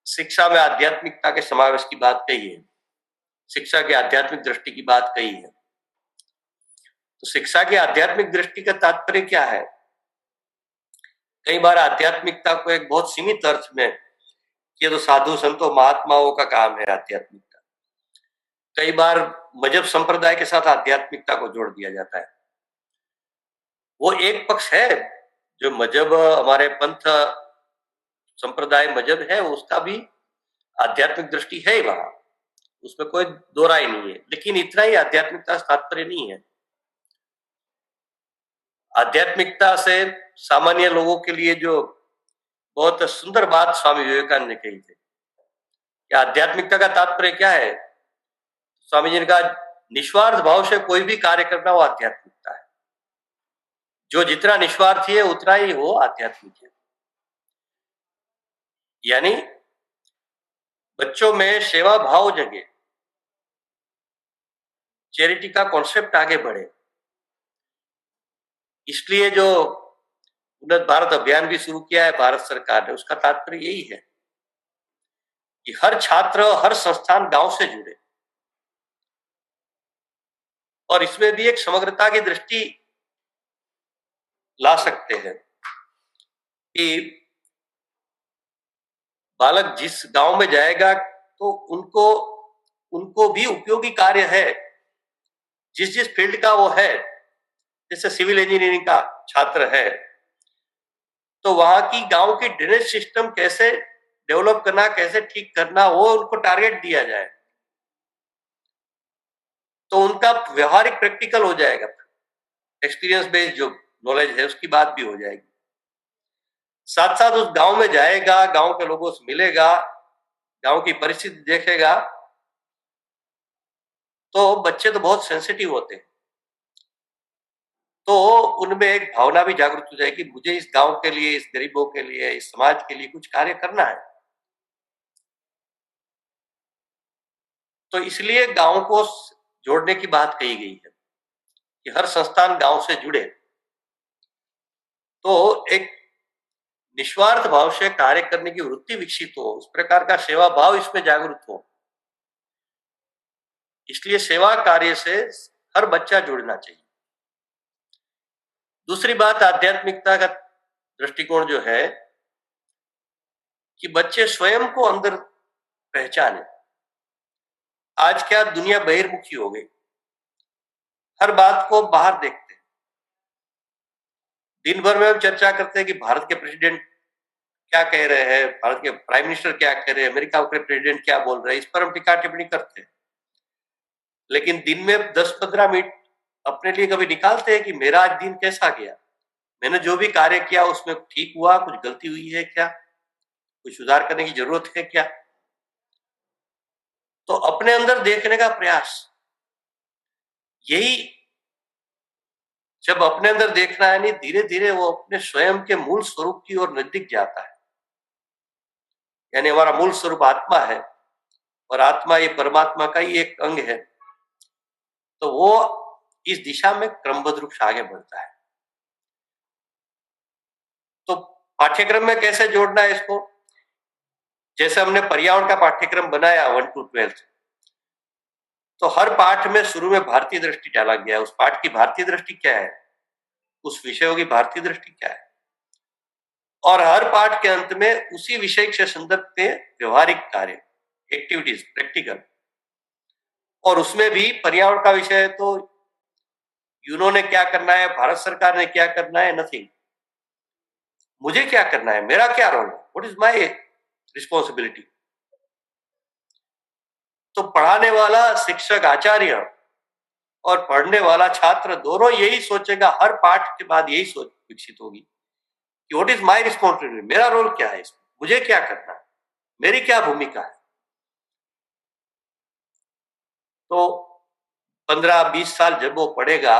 शिक्षा में आध्यात्मिकता के समावेश की बात कही है, शिक्षा की आध्यात्मिक दृष्टि की बात कही है। तो शिक्षा की आध्यात्मिक दृष्टि का तात्पर्य क्या है? कई बार आध्यात्मिकता को एक बहुत सीमित अर्थ में, ये तो साधु संतों महात्माओं का काम है आध्यात्मिकता। कई बार मजहब संप्रदाय के साथ आध्यात्मिकता को जोड़ दिया जाता है। वो एक पक्ष है, जो मजहब, हमारे पंथ संप्रदाय मजहब है, उसका भी आध्यात्मिक दृष्टि है वहां, उसमें कोई दो राय नहीं है। लेकिन इतना ही आध्यात्मिकता का तात्पर्य नहीं है। आध्यात्मिकता से सामान्य लोगों के लिए जो बहुत सुंदर बात स्वामी विवेकानंद ने कही थी कि आध्यात्मिकता का तात्पर्य क्या है। स्वामी जी ने कहा, निस्वार्थ भाव से कोई भी कार्य करना वो आध्यात्मिकता है। जो जितना निस्वार्थी है उतना ही वो आध्यात्मिक है। यानी बच्चों में सेवा भाव जगे, चैरिटी का कॉन्सेप्ट आगे बढ़े। इसलिए जो उन्नत भारत अभियान भी शुरू किया है भारत सरकार ने, उसका तात्पर्य यही है कि हर छात्र, हर संस्थान गांव से जुड़े, और इसमें भी एक समग्रता की दृष्टि ला सकते हैं कि बालक जिस गांव में जाएगा तो उनको उनको भी उपयोगी कार्य है, जिस जिस फील्ड का वो है। जैसे सिविल इंजीनियरिंग का छात्र है, तो वहां की गांव की ड्रेनेज सिस्टम कैसे डेवलप करना, कैसे ठीक करना, वो उनको टारगेट दिया जाए, तो उनका व्यवहारिक प्रैक्टिकल हो जाएगा। एक्सपीरियंस बेस्ड जो नॉलेज है उसकी बात भी हो जाएगी। साथ साथ उस गांव में जाएगा, गांव के लोगों से मिलेगा, गांव की परिस्थिति देखेगा। तो बच्चे तो बहुत सेंसिटिव होते हैं, तो उनमें एक भावना भी जागृत हो जाएगी, मुझे इस गांव के लिए, इस गरीबों के लिए, इस समाज के लिए कुछ कार्य करना है। तो इसलिए गांव को जोड़ने की बात कही गई है कि हर संस्थान गांव से जुड़े, तो एक निस्वार्थ भाव से कार्य करने की वृत्ति विकसित हो, उस प्रकार का सेवा भाव इसमें जागृत हो। इसलिए सेवा कार्य से हर बच्चा जुड़ना चाहिए। दूसरी बात, आध्यात्मिकता का दृष्टिकोण जो है कि बच्चे स्वयं को अंदर पहचाने। आज क्या दुनिया बहिर्मुखी हो गई, हर बात को बाहर देखते हैं। दिन भर में हम चर्चा करते हैं कि भारत के प्रेसिडेंट क्या कह रहे हैं, भारत के प्राइम मिनिस्टर क्या कह रहे हैं, अमेरिका के प्रेसिडेंट क्या बोल रहे हैं, इस पर हम टीका टिप्पणी करते हैं। लेकिन दिन में 10-15 मिनट अपने लिए कभी निकालते हैं कि मेरा आज दिन कैसा गया, मैंने जो भी कार्य किया उसमें ठीक हुआ, कुछ गलती हुई है क्या, कुछ सुधार करने की जरूरत है क्या। तो अपने अंदर देखने का प्रयास, यही जब अपने अंदर देखना है, नहीं धीरे धीरे वो अपने स्वयं के मूल स्वरूप की ओर नजदीक जाता है। यानी हमारा मूल स्वरूप आत्मा है, और आत्मा ये परमात्मा का ही एक अंग है। तो वो इस दिशा में क्रमबद्ध रूप से आगे बढ़ता है। तो पाठ्यक्रम में कैसे जोड़ना है इसको? जैसे हमने पर्यावरण का पाठ्यक्रम बनाया 1 to 12, तो हर पाठ में शुरू में भारतीय दृष्टि डाला गया है। उस पाठ की भारतीय दृष्टि क्या है, उस विषयों की भारतीय दृष्टि क्या है, और हर पाठ के अंत में उसी विषय के संदर्भ में व्यवहारिक कार्य, एक्टिविटीज, प्रैक्टिकल। और उसमें भी पर्यावरण का विषय है तो यूनो ने क्या करना है, भारत सरकार ने क्या करना है, नथिंग। मुझे क्या करना है, मेरा क्या रोल है, व्हाट इज माय रिस्पॉन्सिबिलिटी। तो पढ़ाने वाला शिक्षक आचार्य और पढ़ने वाला छात्र दोनों यही सोचेगा, हर पाठ के बाद यही सोच विकसित होगी कि व्हाट इज माय रिस्पॉन्सिबिलिटी, मेरा रोल क्या है इसमें, मुझे क्या करना है, मेरी क्या भूमिका है। तो 15-20 साल जब वो पढ़ेगा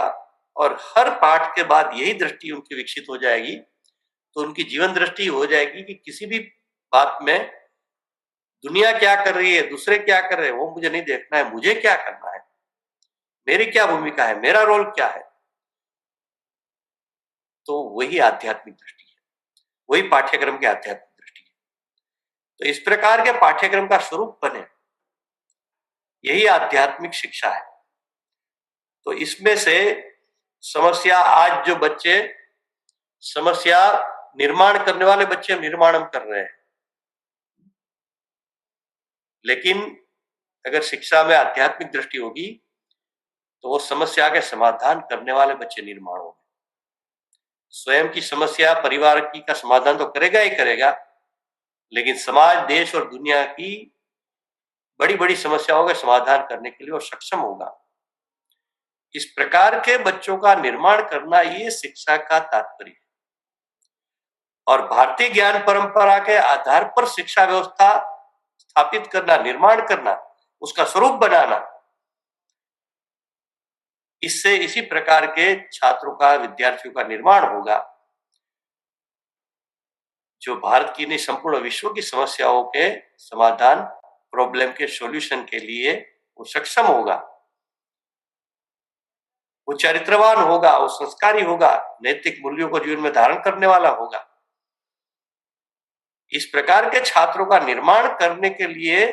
और हर पाठ के बाद यही दृष्टि उनकी विकसित हो जाएगी, तो उनकी जीवन दृष्टि हो जाएगी कि किसी भी बात में दुनिया क्या कर रही है, दूसरे क्या कर रहे हैं, वो मुझे नहीं देखना है, मुझे क्या करना है, मेरी क्या भूमिका है, मेरा रोल क्या है। तो वही आध्यात्मिक दृष्टि है, वही पाठ्यक्रम की आध्यात्मिक दृष्टि है। तो इस प्रकार के पाठ्यक्रम का स्वरूप बने, यही आध्यात्मिक शिक्षा है। तो इसमें से समस्या, आज जो बच्चे समस्या निर्माण करने वाले बच्चे निर्माण कर रहे हैं, लेकिन अगर शिक्षा में आध्यात्मिक दृष्टि होगी तो वो समस्या के समाधान करने वाले बच्चे निर्माण होंगे। स्वयं की समस्या, परिवार की का समाधान तो करेगा ही करेगा, लेकिन समाज, देश और दुनिया की बड़ी बड़ी समस्याओं का समाधान करने के लिए वो सक्षम होगा। इस प्रकार के बच्चों का निर्माण करना, ये शिक्षा का तात्पर्य है। और भारतीय ज्ञान परंपरा के आधार पर शिक्षा व्यवस्था स्थापित करना, निर्माण करना, उसका स्वरूप बनाना, इससे इसी प्रकार के छात्रों का, विद्यार्थियों का निर्माण होगा जो भारत की नहीं, संपूर्ण विश्व की समस्याओं के समाधान, प्रॉब्लम के सॉल्यूशन के लिए वो सक्षम होगा। वो चरित्रवान होगा, वो संस्कारी होगा, नैतिक मूल्यों को जीवन में धारण करने वाला होगा। इस प्रकार के छात्रों का निर्माण करने के लिए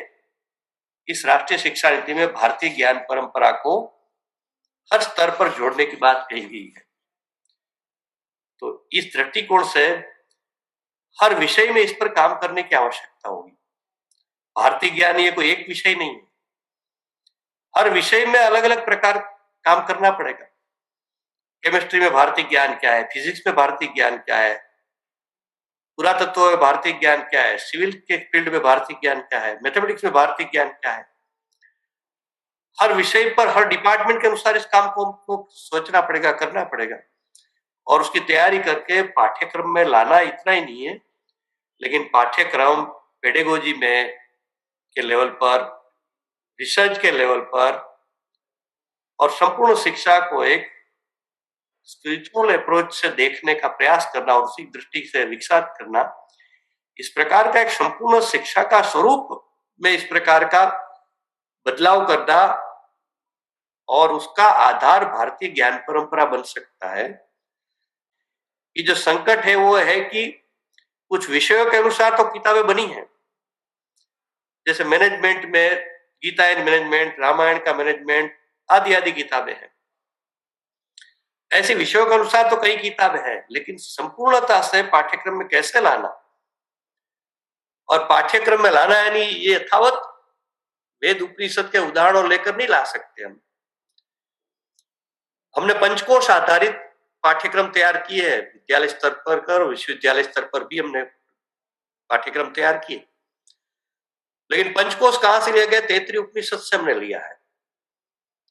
इस राष्ट्रीय शिक्षा नीति में भारतीय ज्ञान परंपरा को हर स्तर पर जोड़ने की बात कही गई है। तो इस दृष्टिकोण से हर विषय में इस पर काम करने की आवश्यकता होगी। भारतीय ज्ञान ये कोई एक विषय नहीं है, हर विषय में अलग अलग प्रकार काम करना पड़ेगा। केमिस्ट्री में भारतीय ज्ञान क्या है, फिजिक्स में भारतीय ज्ञान क्या है, पुरातत्व में भारतीय ज्ञान क्या है, सिविल के फील्ड में भारतीय ज्ञान क्या है, मैथमेटिक्स में भारतीय ज्ञान क्या है। हर विषय पर, हर डिपार्टमेंट के अनुसार इस काम को सोचना पड़ेगा, करना पड़ेगा। और उसकी तैयारी करके पाठ्यक्रम में लाना इतना ही नहीं है, लेकिन पाठ्यक्रम पेडागोजी में के लेवल पर, रिसर्च के लेवल पर और संपूर्ण शिक्षा को एक स्पिरिचुअल अप्रोच से देखने का प्रयास करना और उसी दृष्टि से विकसित करना, इस प्रकार का एक संपूर्ण शिक्षा का स्वरूप में इस प्रकार का बदलाव करना, और उसका आधार भारतीय ज्ञान परंपरा बन सकता है। ये जो संकट है वो है कि कुछ विषयों के अनुसार तो किताबें बनी हैं, जैसे मैनेजमेंट में गीता एंड मैनेजमेंट, रामायण का मैनेजमेंट, आदि आदि किताबें हैं। ऐसे विषयों के अनुसार तो कई किताबें हैं, लेकिन संपूर्णता से पाठ्यक्रम में कैसे लाना, और पाठ्यक्रम में लाना यानी ये यथावत वेद उपनिषद के उदाहरण लेकर नहीं ला सकते हम। हमने पंचकोश आधारित पाठ्यक्रम तैयार किए हैं, विद्यालय स्तर पर कर, विश्वविद्यालय स्तर पर भी हमने पाठ्यक्रम तैयार किए, लेकिन पंचकोश कहां से लिया गया? तैत्तिरीय उपनिषद से हमने लिया है।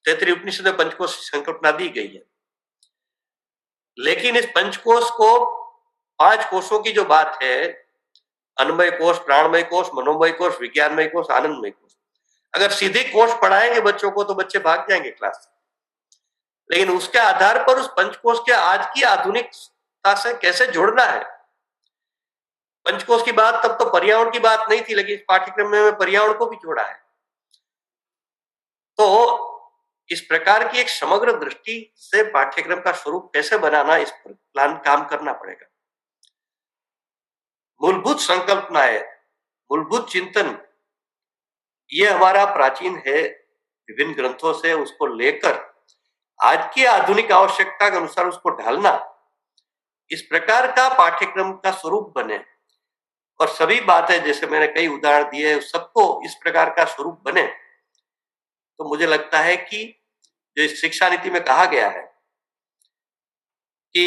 तैत्तिरीय उपनिषद में पंचकोश की संकल्पना दी गई है, लेकिन इस पंचकोश को 5 कोशों की जो बात है, अन्नमय कोश, प्राणमय कोश, मनोमय कोश, विज्ञानमय कोश, आनंदमय कोश, अगर सीधे कोश पढ़ाएंगे बच्चों को तो बच्चे भाग जाएंगे क्लास से। लेकिन उसके आधार पर उस पंचकोश के आज की आधुनिकता से कैसे जोड़ना है। पंचकोश की बात तब तो पर्यावरण की बात नहीं थी, लेकिन इस पाठ्यक्रम में पर्यावरण को भी जोड़ा है। तो इस प्रकार की एक समग्र दृष्टि से पाठ्यक्रम का स्वरूप कैसे बनाना, इस पर प्लान काम करना पड़ेगा। मूलभूत संकल्पनाएं, मूलभूत चिंतन, ये हमारा प्राचीन है, विभिन्न ग्रंथों से उसको लेकर आज की आधुनिक आवश्यकता के अनुसार उसको ढालना, इस प्रकार का पाठ्यक्रम का स्वरूप बने। और सभी बातें, जैसे मैंने कई उदाहरण दिए, सबको इस प्रकार का स्वरूप बने, तो मुझे लगता है कि जो इस शिक्षा नीति में कहा गया है कि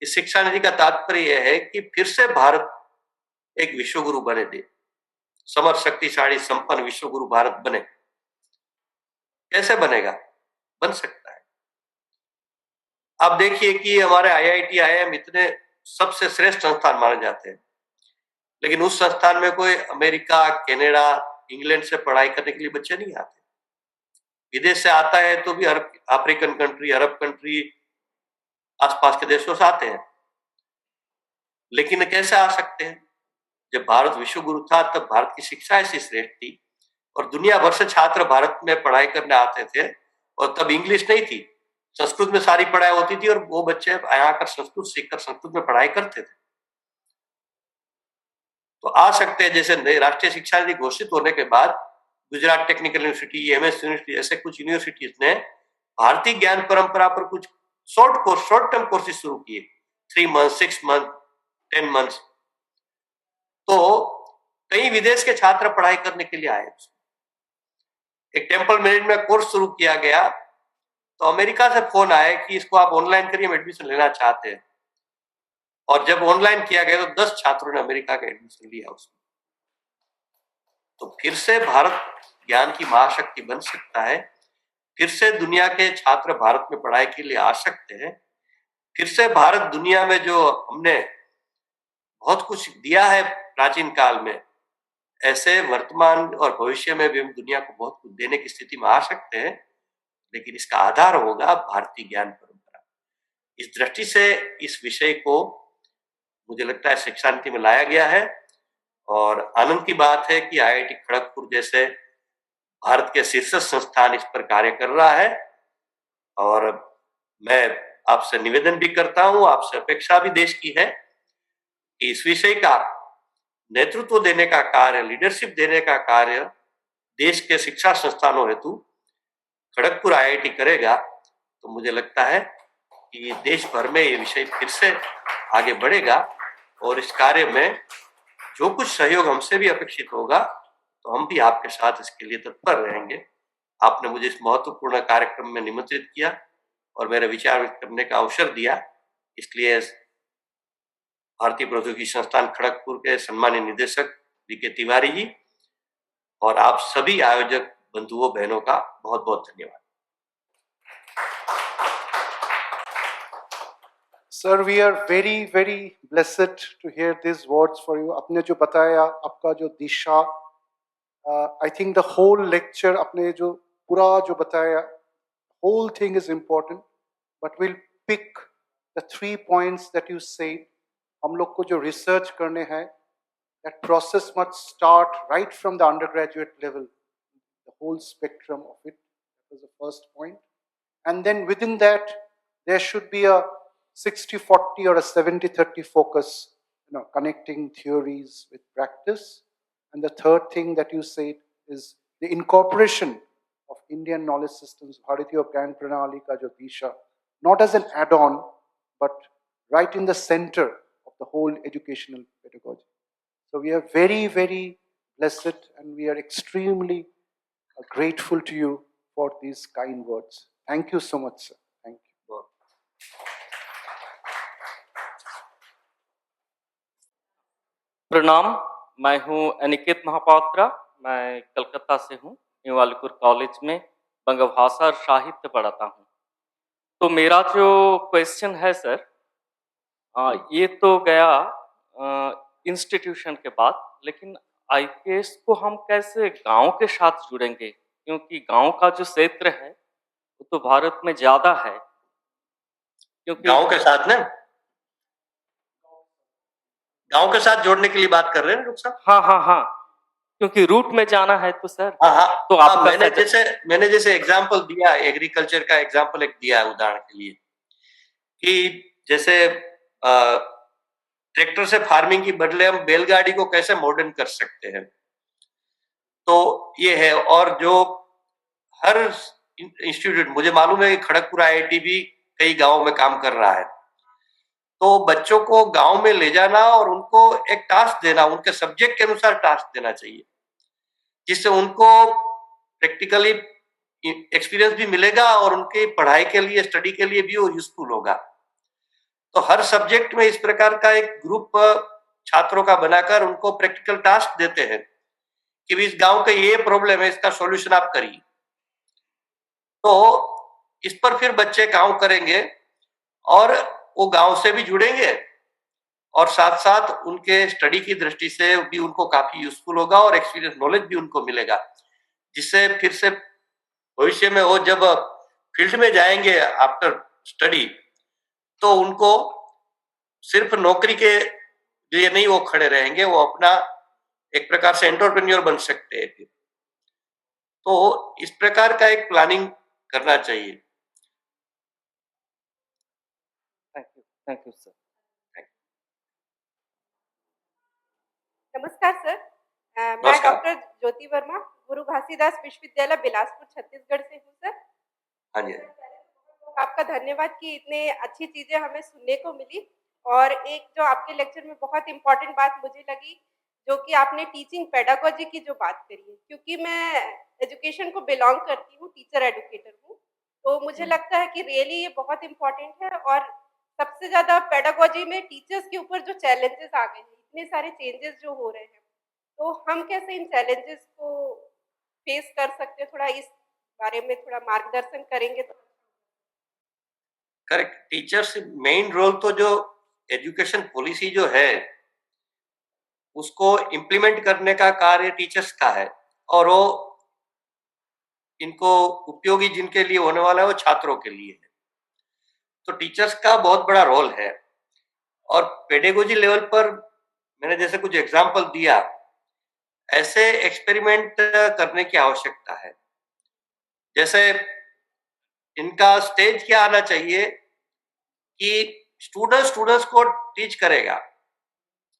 इस शिक्षा नीति का तात्पर्य यह है कि फिर से भारत एक विश्वगुरु बने दे, समर्थ, शक्तिशाली, संपन्न विश्वगुरु भारत बने। कैसे बनेगा? बन सकता है। आप देखिए कि हमारे IIT, IIM इतने सबसे श्रेष्ठ संस्थान माने जाते हैं, लेकिन उस संस्थान में कोई अमेरिका, कनाडा, इंग्लैंड से पढ़ाई करने के लिए बच्चे नहीं आते। विदेश से आता है तो भी अफ्रीकन कंट्री, अरब कंट्री, आसपास के देशों से आते हैं। लेकिन कैसे आ सकते हैं? जब भारत विश्व गुरु था तब भारत की शिक्षा ऐसी श्रेष्ठ थी और दुनिया भर से छात्र भारत में पढ़ाई करने आते थे, और तब इंग्लिश नहीं थी, संस्कृत में सारी पढ़ाई होती थी और वो बच्चे यहाँ आकर संस्कृत सीखकर संस्कृत में पढ़ाई करते थे। तो आ सकते हैं। जैसे नई राष्ट्रीय शिक्षा नीति घोषित होने के बाद Gujarat technical university, MS university, ऐसे कुछ यूनिवर्सिटीज ने भारतीय ज्ञान परंपरा पर कुछ शॉर्ट टर्म कोर्सेज शुरू किए, 3 मंथ, 6 मंथ, 10 मंथ्स। तो कई विदेश के छात्र पढ़ाई करने के लिए आए। एक टेम्पल मैनेजमेंट कोर्स शुरू किया गया तो अमेरिका से फोन आया कि इसको आप ऑनलाइन करिए, हम एडमिशन लेना चाहते हैं। और जब ऑनलाइन किया गया तो 10 छात्रों ने अमेरिका का एडमिशन लिया उसमें। तो फिर से भारत ज्ञान की महाशक्ति बन सकता है। फिर से दुनिया के छात्र भारत में पढ़ाई के लिए आ सकते हैं। फिर से भारत दुनिया में, जो हमने बहुत कुछ दिया है प्राचीन काल में, ऐसे वर्तमान और भविष्य में भी हम दुनिया को बहुत कुछ देने की स्थिति में आ सकते हैं। लेकिन इसका आधार होगा भारतीय ज्ञान परंपरा। इस दृष्टि से इस विषय को मुझे लगता है शिक्षा नीति में लाया गया है, और आनंद की बात है कि IIT खड़गपुर जैसे भारत के शीर्ष संस्थान इस पर कार्य कर रहा है। और मैं आपसे निवेदन भी करता हूं, आपसे अपेक्षा भी देश की है कि इस विषय का नेतृत्व देने का कार्य, लीडरशिप देने का कार्य देश के शिक्षा संस्थानों हेतु खड़गपुर IIT करेगा। तो मुझे लगता है कि देश भर में ये विषय फिर से आगे बढ़ेगा, और इस कार्य में जो कुछ सहयोग हमसे भी अपेक्षित होगा तो हम भी आपके साथ इसके लिए तत्पर रहेंगे। आपने मुझे इस महत्वपूर्ण कार्यक्रम में निमंत्रित किया और मेरे विचार व्यक्त करने का अवसर दिया, इसलिए भारतीय प्रौद्योगिकी संस्थान खड़गपुर के सम्मानित निदेशक DK तिवारी जी और आप सभी आयोजक बंधुओं बहनों का बहुत बहुत धन्यवाद। Sir, we are very, very blessed to hear these words for you. आपने जो बताया, आपका जो दिशा, I think the whole lecture, आपने जो पूरा जो बताया, whole thing is important. But we'll pick the 3 points that you said. हम लोग को जो research करने हैं, that process must start right from the undergraduate level, the whole spectrum of it. That was the first point. And then within that, there should be a 60-40 or a 70-30 focus, connecting theories with practice. And the third thing that you said is the incorporation of Indian knowledge systems, Bharatiya Gyan Pranali ka jo disha, not as an add-on, but right in the center of the whole educational pedagogy. So we are very, very blessed, and we are extremely grateful to you for these kind words. Thank you so much, sir. Thank you. प्रणाम, मैं हूं अनिकेत महापात्रा। मैं कलकत्ता से हूं, new Alipur college में बंगभाषा और साहित्य पढ़ाता हूं। तो मेरा जो क्वेश्चन है सर, ये तो गया इंस्टीट्यूशन के बाद, लेकिन IKS को हम कैसे गांव के साथ जुड़ेंगे? क्योंकि गांव का जो क्षेत्र है वो तो भारत में ज्यादा है। क्योंकि गांव के साथ ना, गांव के साथ जोड़ने के लिए बात कर रहे हैं लोग साहब? हाँ, क्योंकि रूट में जाना है तो सर। हाँ, तो आप मैंने जैसे एग्जांपल दिया, एग्रीकल्चर का एग्जांपल एक दिया उदाहरण के लिए, कि जैसे ट्रैक्टर से फार्मिंग की बदले हम बैलगाड़ी को कैसे मॉडर्न कर सकते हैं, तो ये है। और जो हर इंस्टीट्यूट, मुझे मालूम है कि खड़गपुर IIT भी कई गांवों में काम कर रहा है, तो बच्चों को गांव में ले जाना और उनको एक टास्क देना, उनके सब्जेक्ट के अनुसार टास्क देना चाहिए, जिससे उनको प्रैक्टिकली एक्सपीरियंस भी मिलेगा और उनकी पढ़ाई के लिए, स्टडी के लिए भी वो यूजफुल होगा। तो हर सब्जेक्ट में इस प्रकार का एक ग्रुप छात्रों का बनाकर उनको प्रैक्टिकल टास्क देते हैं कि भी इस गांव का ये प्रॉब्लम है, इसका सॉल्यूशन आप करिए। तो इस पर फिर बच्चे काम करेंगे और वो गांव से भी जुड़ेंगे और साथ साथ उनके स्टडी की दृष्टि से भी उनको काफी यूजफुल होगा और एक्सपीरियंस नॉलेज भी उनको मिलेगा, जिससे फिर से भविष्य में वो जब फील्ड में जाएंगे आफ्टर स्टडी तो उनको सिर्फ नौकरी के लिए नहीं वो खड़े रहेंगे, वो अपना एक प्रकार से एंटरप्रेन्योर बन सकते हैं। तो इस प्रकार का एक प्लानिंग करना चाहिए। Thank you sir. नमस्कार सर। मैं नमस्कार। डॉक्टर ज्योति वर्मा, गुरु घासीदास विश्वविद्यालय बिलासपुर छत्तीसगढ़ से हूँ सर। हाँ जी। आपका धन्यवाद कि इतने अच्छी चीजें हमें सुनने को मिली। और एक जो आपके लेक्चर में बहुत इम्पोर्टेंट बात मुझे लगी, जो कि आपने टीचिंग पेडागोजी की जो बात करी है, क्योंकि मैं एजुकेशन को बिलोंग करती हूँ, टीचर एडुकेटर हूँ, तो मुझे लगता है कि रियली ये बहुत इम्पोर्टेंट है। और सबसे ज्यादा पेडागोजी में टीचर्स के ऊपर जो चैलेंजेस आ गए हैं, इतने सारे चेंजेस जो हो रहे हैं, तो हम कैसे इन चैलेंजेस को फेस कर सकते हैं, थोड़ा इस बारे में थोड़ा मार्गदर्शन करेंगे तो। करेक्ट। टीचर्स मेन रोल तो जो एजुकेशन पॉलिसी जो है उसको इम्प्लीमेंट करने का कार्य टीचर्स का है और वो इनको उपयोगी जिनके लिए होने वाला है वो छात्रों के लिए है। तो टीचर्स का बहुत बड़ा रोल है और पेडागोजी लेवल पर मैंने जैसे कुछ एग्जांपल दिया, ऐसे एक्सपेरिमेंट करने की आवश्यकता है। जैसे इनका स्टेज क्या आना चाहिए कि स्टूडेंट्स को टीच करेगा,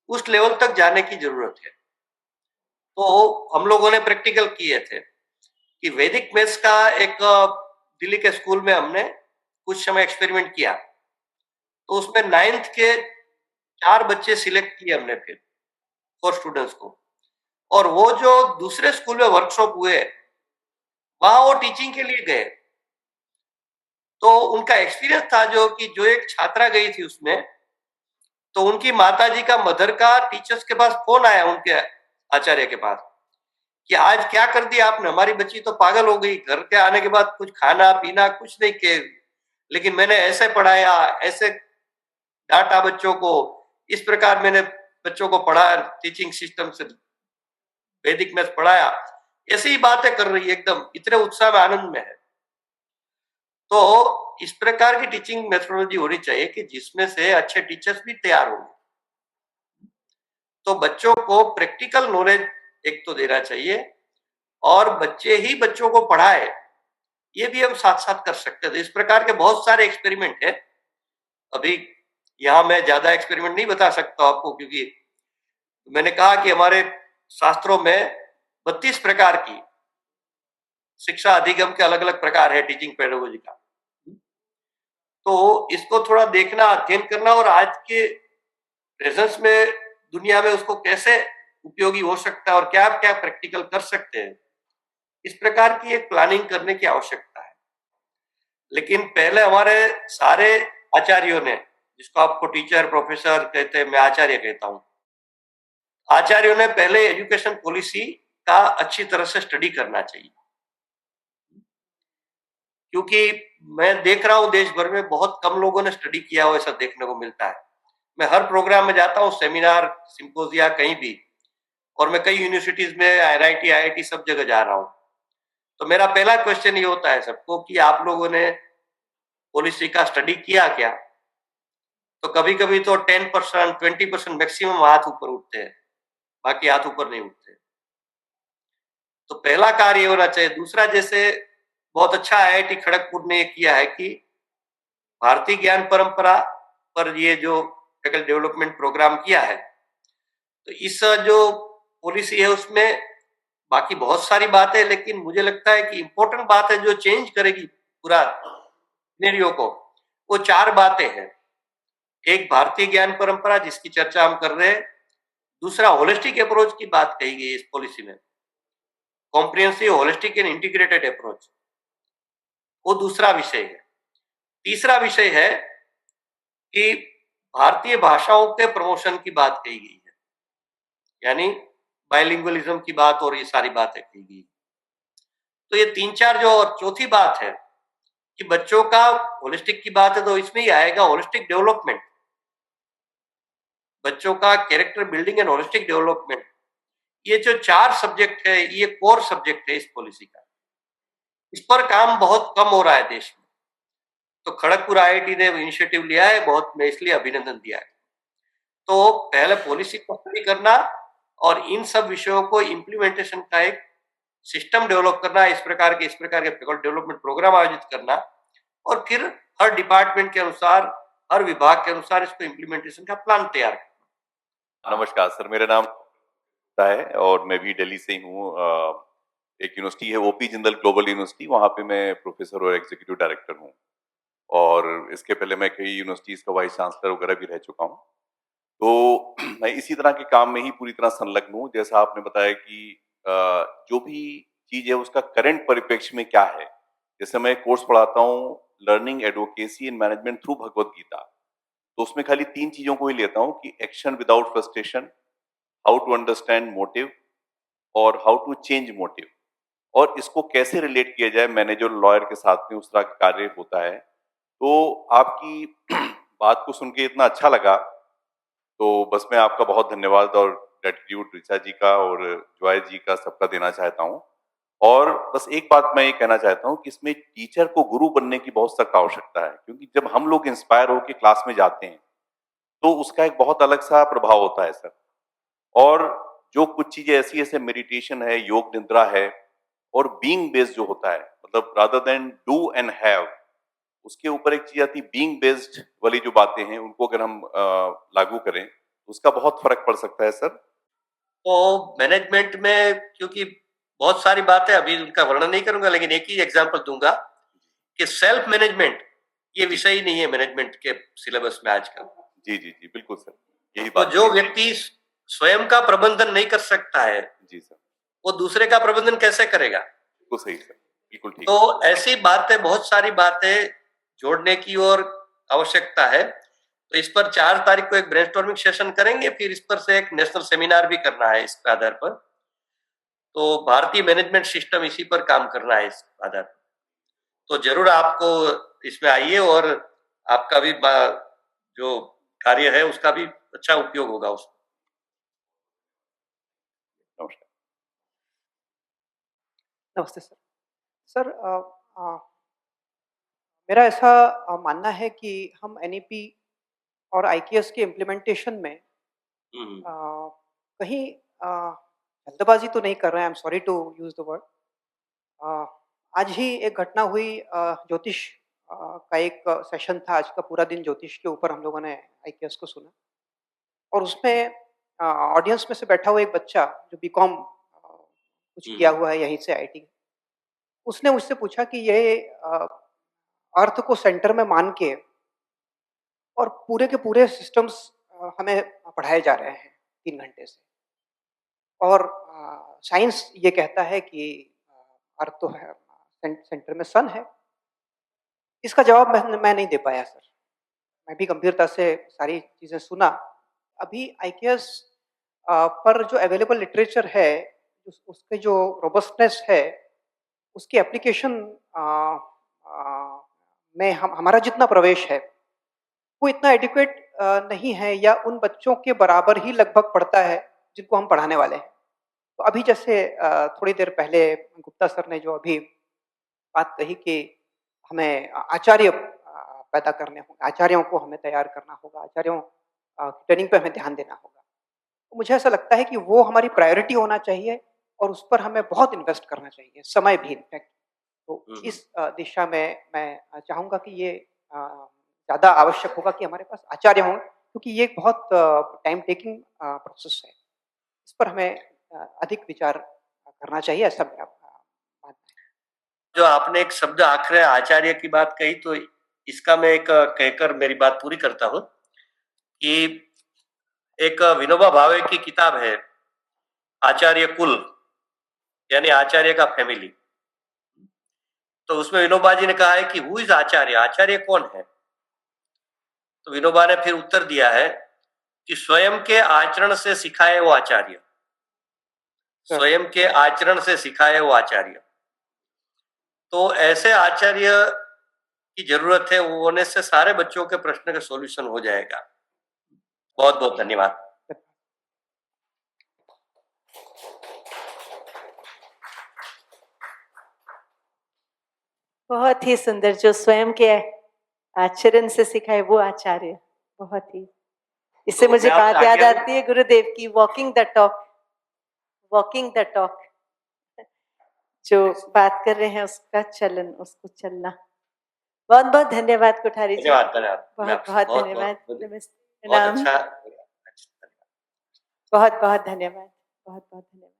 उस लेवल तक जाने की जरूरत है। तो हम लोगों ने प्रैक्टिकल किए थे कि वैदिक मैथ्स का एक दिल्ली के स्कूल में हमने कुछ समय एक्सपेरिमेंट किया, तो उसमें 9th के 4 बच्चे सिलेक्ट किए हमने फिर 4 स्टूडेंट्स को, और वो जो दूसरे स्कूल में वर्कशॉप हुए वहां वो टीचिंग के लिए गए। तो उनका एक्सपीरियंस था जो एक छात्रा गई थी उसमें, तो उनकी माताजी का मदर का टीचर्स के पास फोन आया, उनके आचार्य के पास, कि आज क्या कर दिया आपने, हमारी बच्ची तो पागल हो गई, घर के आने के बाद कुछ खाना पीना कुछ नहीं किए, लेकिन मैंने ऐसे पढ़ाया, ऐसे डांटा बच्चों को, इस प्रकार मैंने बच्चों को पढ़ाया, टीचिंग सिस्टम से वैदिक मैथ पढ़ाया, ऐसी ही बातें कर रही है, एकदम इतने उत्साह में आनंद में है। तो इस प्रकार की टीचिंग मेथोडोलॉजी होनी चाहिए कि जिसमें से अच्छे टीचर्स भी तैयार होंगे। तो बच्चों को प्रैक्टिकल नॉलेज एक तो देना चाहिए और बच्चे ही बच्चों को पढ़ाए, ये भी हम साथ साथ कर सकते हैं। इस प्रकार के बहुत सारे एक्सपेरिमेंट है। अभी यहाँ मैं ज्यादा एक्सपेरिमेंट नहीं बता सकता आपको, क्योंकि मैंने कहा कि हमारे शास्त्रों में 32 प्रकार की शिक्षा अधिगम के अलग अलग प्रकार है टीचिंग पेडागोजी का। तो इसको थोड़ा देखना, अध्ययन करना और आज के प्रेजेंस में दुनिया में उसको कैसे उपयोगी हो सकता है और क्या क्या प्रैक्टिकल कर सकते हैं, इस प्रकार की एक प्लानिंग करने की आवश्यकता है। लेकिन पहले हमारे सारे आचार्यों ने, जिसको आपको टीचर प्रोफेसर कहते हैं, मैं आचार्य कहता हूँ, आचार्यों ने पहले एजुकेशन पॉलिसी का अच्छी तरह से स्टडी करना चाहिए। क्योंकि मैं देख रहा हूँ देश भर में बहुत कम लोगों ने स्टडी किया हो, ऐसा देखने को मिलता है। मैं हर प्रोग्राम में जाता हूँ, सेमिनार, सिंपोजिया, कहीं भी, और मैं कई यूनिवर्सिटीज में IIT IIT सब जगह जा रहा हूँ। तो मेरा पहला क्वेश्चन ये होता है सबको कि आप लोगों ने पॉलिसी का स्टडी किया क्या? तो कभी कभी तो 10%, 20% मैक्सिमम हाथ ऊपर उठते हैं, बाकी हाथ ऊपर नहीं उठते। तो पहला कार्य होना चाहिए। दूसरा, जैसे बहुत अच्छा IIT खड़गपुर ने किया है कि भारतीय ज्ञान परंपरा पर ये जो फैकल्टी डेवलपमेंट प्रोग्राम किया है, तो इस जो पॉलिसी है उसमें बाकी बहुत सारी बातें, लेकिन मुझे लगता है कि इंपॉर्टेंट बात है जो चेंज करेगी पूरा सिनेरियो को, वो 4 बातें हैं। एक, भारतीय ज्ञान परंपरा जिसकी चर्चा हम कर रहे हैं। दूसरा, होलिस्टिक अप्रोच की बात कही गई इस पॉलिसी में, comprehensive, holistic and integrated approach, वो दूसरा विषय है। तीसरा विषय है कि भारतीय भाषाओं के प्रमोशन की बात कही गई है, यानी बाइलिंगुअलिज्म की बात और ये सारी बातें कही गई। तो ये 3-4 जो, और चौथी बात है कि बच्चों का होलिस्टिक की बात है तो इसमें ही आएगा होलिस्टिक डेवलपमेंट, बच्चों का character building and holistic development. ये जो 4 सब्जेक्ट है, ये कोर सब्जेक्ट है इस पॉलिसी का। इस पर काम बहुत कम हो रहा है देश में, तो खड़गपुर आईआईटी ने इनिशिएटिव लिया है, बहुत, मैं इसलिए अभिनंदन दिया है। तो पहले पॉलिसी को स्टडी करना और इन सब विषयों को इम्प्लीमेंटेशन का एक सिस्टम डेवलप करना, इस प्रकार के फैकल्टी डेवलपमेंट प्रोग्राम आयोजित करना, और फिर हर डिपार्टमेंट के अनुसार, हर विभाग के अनुसार इसको इम्प्लीमेंटेशन का प्लान तैयार करना। नमस्कार सर, मेरा नाम है और मैं भी दिल्ली से ही हूँ। एक यूनिवर्सिटी है ओपी जिंदल ग्लोबल यूनिवर्सिटी, वहाँ पे मैं प्रोफेसर और एग्जीक्यूटिव डायरेक्टर हूँ, और इसके पहले मैं कई यूनिवर्सिटीज का वाइस चांसलर वगैरह भी रह चुका हूँ। तो मैं इसी तरह के काम में ही पूरी तरह संलग्न हूँ। जैसा आपने बताया कि जो भी चीज है उसका करंट परिप्रेक्ष्य में क्या है। जैसे मैं कोर्स पढ़ाता हूँ learning advocacy and management through Bhagavad Gita, तो उसमें खाली 3 चीजों को ही लेता हूँ कि action without frustration, how to understand motive और हाउ टू चेंज मोटिव, और इसको कैसे रिलेट किया जाए मैनेजर लॉयर के साथ में, उस तरह का कार्य होता है। तो आपकी बात को सुन के इतना अच्छा लगा, तो बस मैं आपका बहुत धन्यवाद और ग्रेटिट्यूड ऋचा जी का और जॉय जी का सबका देना चाहता हूँ। और बस एक बात मैं ये कहना चाहता हूँ कि इसमें टीचर को गुरु बनने की बहुत सख्त आवश्यकता है, क्योंकि जब हम लोग इंस्पायर होकर क्लास में जाते हैं तो उसका एक बहुत अलग सा प्रभाव होता है सर। और जो कुछ चीजें ऐसी ऐसे मेडिटेशन है, योग निद्रा है, और बीइंग बेस्ड जो होता है, मतलब rather than do and have, उसके ऊपर एक चीज आती है बीइंग बेस्ड वाली जो बातें हैं, उनको अगर हम लागू करें तो उसका बहुत फर्क पड़ सकता है सर। तो मैनेजमेंट में, क्योंकि बहुत सारी बातें, अभी उनका वर्णन नहीं करूंगा, लेकिन एक ही एग्जांपल दूंगा कि सेल्फ मैनेजमेंट ये विषय ही नहीं है मैनेजमेंट के सिलेबस में आजकल। जी जी जी, बिल्कुल सर, यही तो बात जो है। व्यक्ति स्वयं का प्रबंधन नहीं कर सकता है, जी सर, वो दूसरे का प्रबंधन कैसे करेगा? बिल्कुल सही सर, बिल्कुल ठीक। तो ऐसी बातें, बहुत सारी बातें जोड़ने की और आवश्यकता है। तो इस पर 4 तारीख को एक ब्रेनस्टॉर्मिंग सेशन करेंगे, फिर इस पर से एक नेशनल सेमिनार भी करना है इसके आधार पर। तो भारतीय मैनेजमेंट सिस्टम इसी पर काम करना है इस आधार पर। तो जरूर आपको इसमें आइए, और आपका भी जो कार्य है उसका भी अच्छा उपयोग होगा उसमें। नमस्कार। नमस्ते सर। सर मेरा ऐसा मानना है कि हम एनईपी और आईकेएस के इम्प्लीमेंटेशन में हम्म। कहीं जल्दबाजी तो नहीं कर रहे हैं। I am sorry to use the word. आज ही एक घटना हुई, ज्योतिष का एक सेशन था। आज का पूरा दिन ज्योतिष के ऊपर हम लोगों ने आईकेएस को सुना, और उसमें ऑडियंस में से बैठा हुआ एक बच्चा जो बीकॉम कुछ किया हुआ है यहीं से आईआईटी, उसने मुझसे पूछा कि ये अर्थ को सेंटर में मान के और पूरे के पूरे सिस्टम्स हमें पढ़ाए जा रहे हैं 3 घंटे से, और साइंस ये कहता है कि अर्थ तो है, सेंटर में सन है। इसका जवाब मैं नहीं दे पाया सर। मैं भी गंभीरता से सारी चीज़ें सुना। अभी आईकेएस पर जो अवेलेबल लिटरेचर है, उसके जो रोबस्टनेस है, उसकी एप्लीकेशन में हमारा जितना प्रवेश है वो इतना एडिक्वेट नहीं है, या उन बच्चों के बराबर ही लगभग पढ़ता है जिनको हम पढ़ाने वाले हैं। तो अभी जैसे थोड़ी देर पहले गुप्ता सर ने जो अभी बात कही कि हमें आचार्य पैदा करने होंगे, आचार्यों को हमें तैयार करना होगा, आचार्यों ट्रेनिंग पे हमें ध्यान देना होगा। तो मुझे ऐसा लगता है कि वो हमारी प्रायोरिटी होना चाहिए, और उस पर हमें बहुत इन्वेस्ट करना चाहिए, समय भी इनफैक्ट। तो इस दिशा में मैं चाहूँगा कि ये ज़्यादा आवश्यक होगा कि हमारे पास आचार्य हों, क्योंकि ये एक बहुत टाइम टेकिंग प्रोसेस है। इस पर हमें अधिक विचार करना चाहिए, ऐसा मेरा मानना है। जो आपने एक शब्द आखिर आचार्य की बात कही, तो इसका मैं एक कहकर मेरी बात पूरी करता हूं कि एक विनोबा भावे की किताब है आचार्य कुल, यानी आचार्य का फैमिली। तो उसमें विनोबा जी ने कहा है कि हु इज आचार्य, आचार्य कौन है? तो विनोबा ने फिर उत्तर दिया है कि स्वयं के आचरण से सिखाए वो आचार्य, स्वयं के आचरण से सिखाए वो आचार्य। तो ऐसे आचार्य की जरूरत है, वो होने से सारे बच्चों के प्रश्न का सॉल्यूशन हो जाएगा। बहुत बहुत धन्यवाद। बहुत ही सुंदर, जो स्वयं के आचरण से सिखाए वो आचार्य। बहुत ही, इससे तो मुझे मैं आपसे बात याद आज्ञा- आती है गुरुदेव की, walking the talk, walking the talk. जो बात कर रहे हैं उसका चलन, उसको चलना। बहुत बहुत धन्यवाद कोठारी जी, धन्यवाद धन्यवाद। मैं बहुत आपसे बहुत धन्यवाद। नमस्ते, बहुत प्रणाम, अच्छा। बहुत बहुत धन्यवाद, बहुत बहुत धन्यवाद।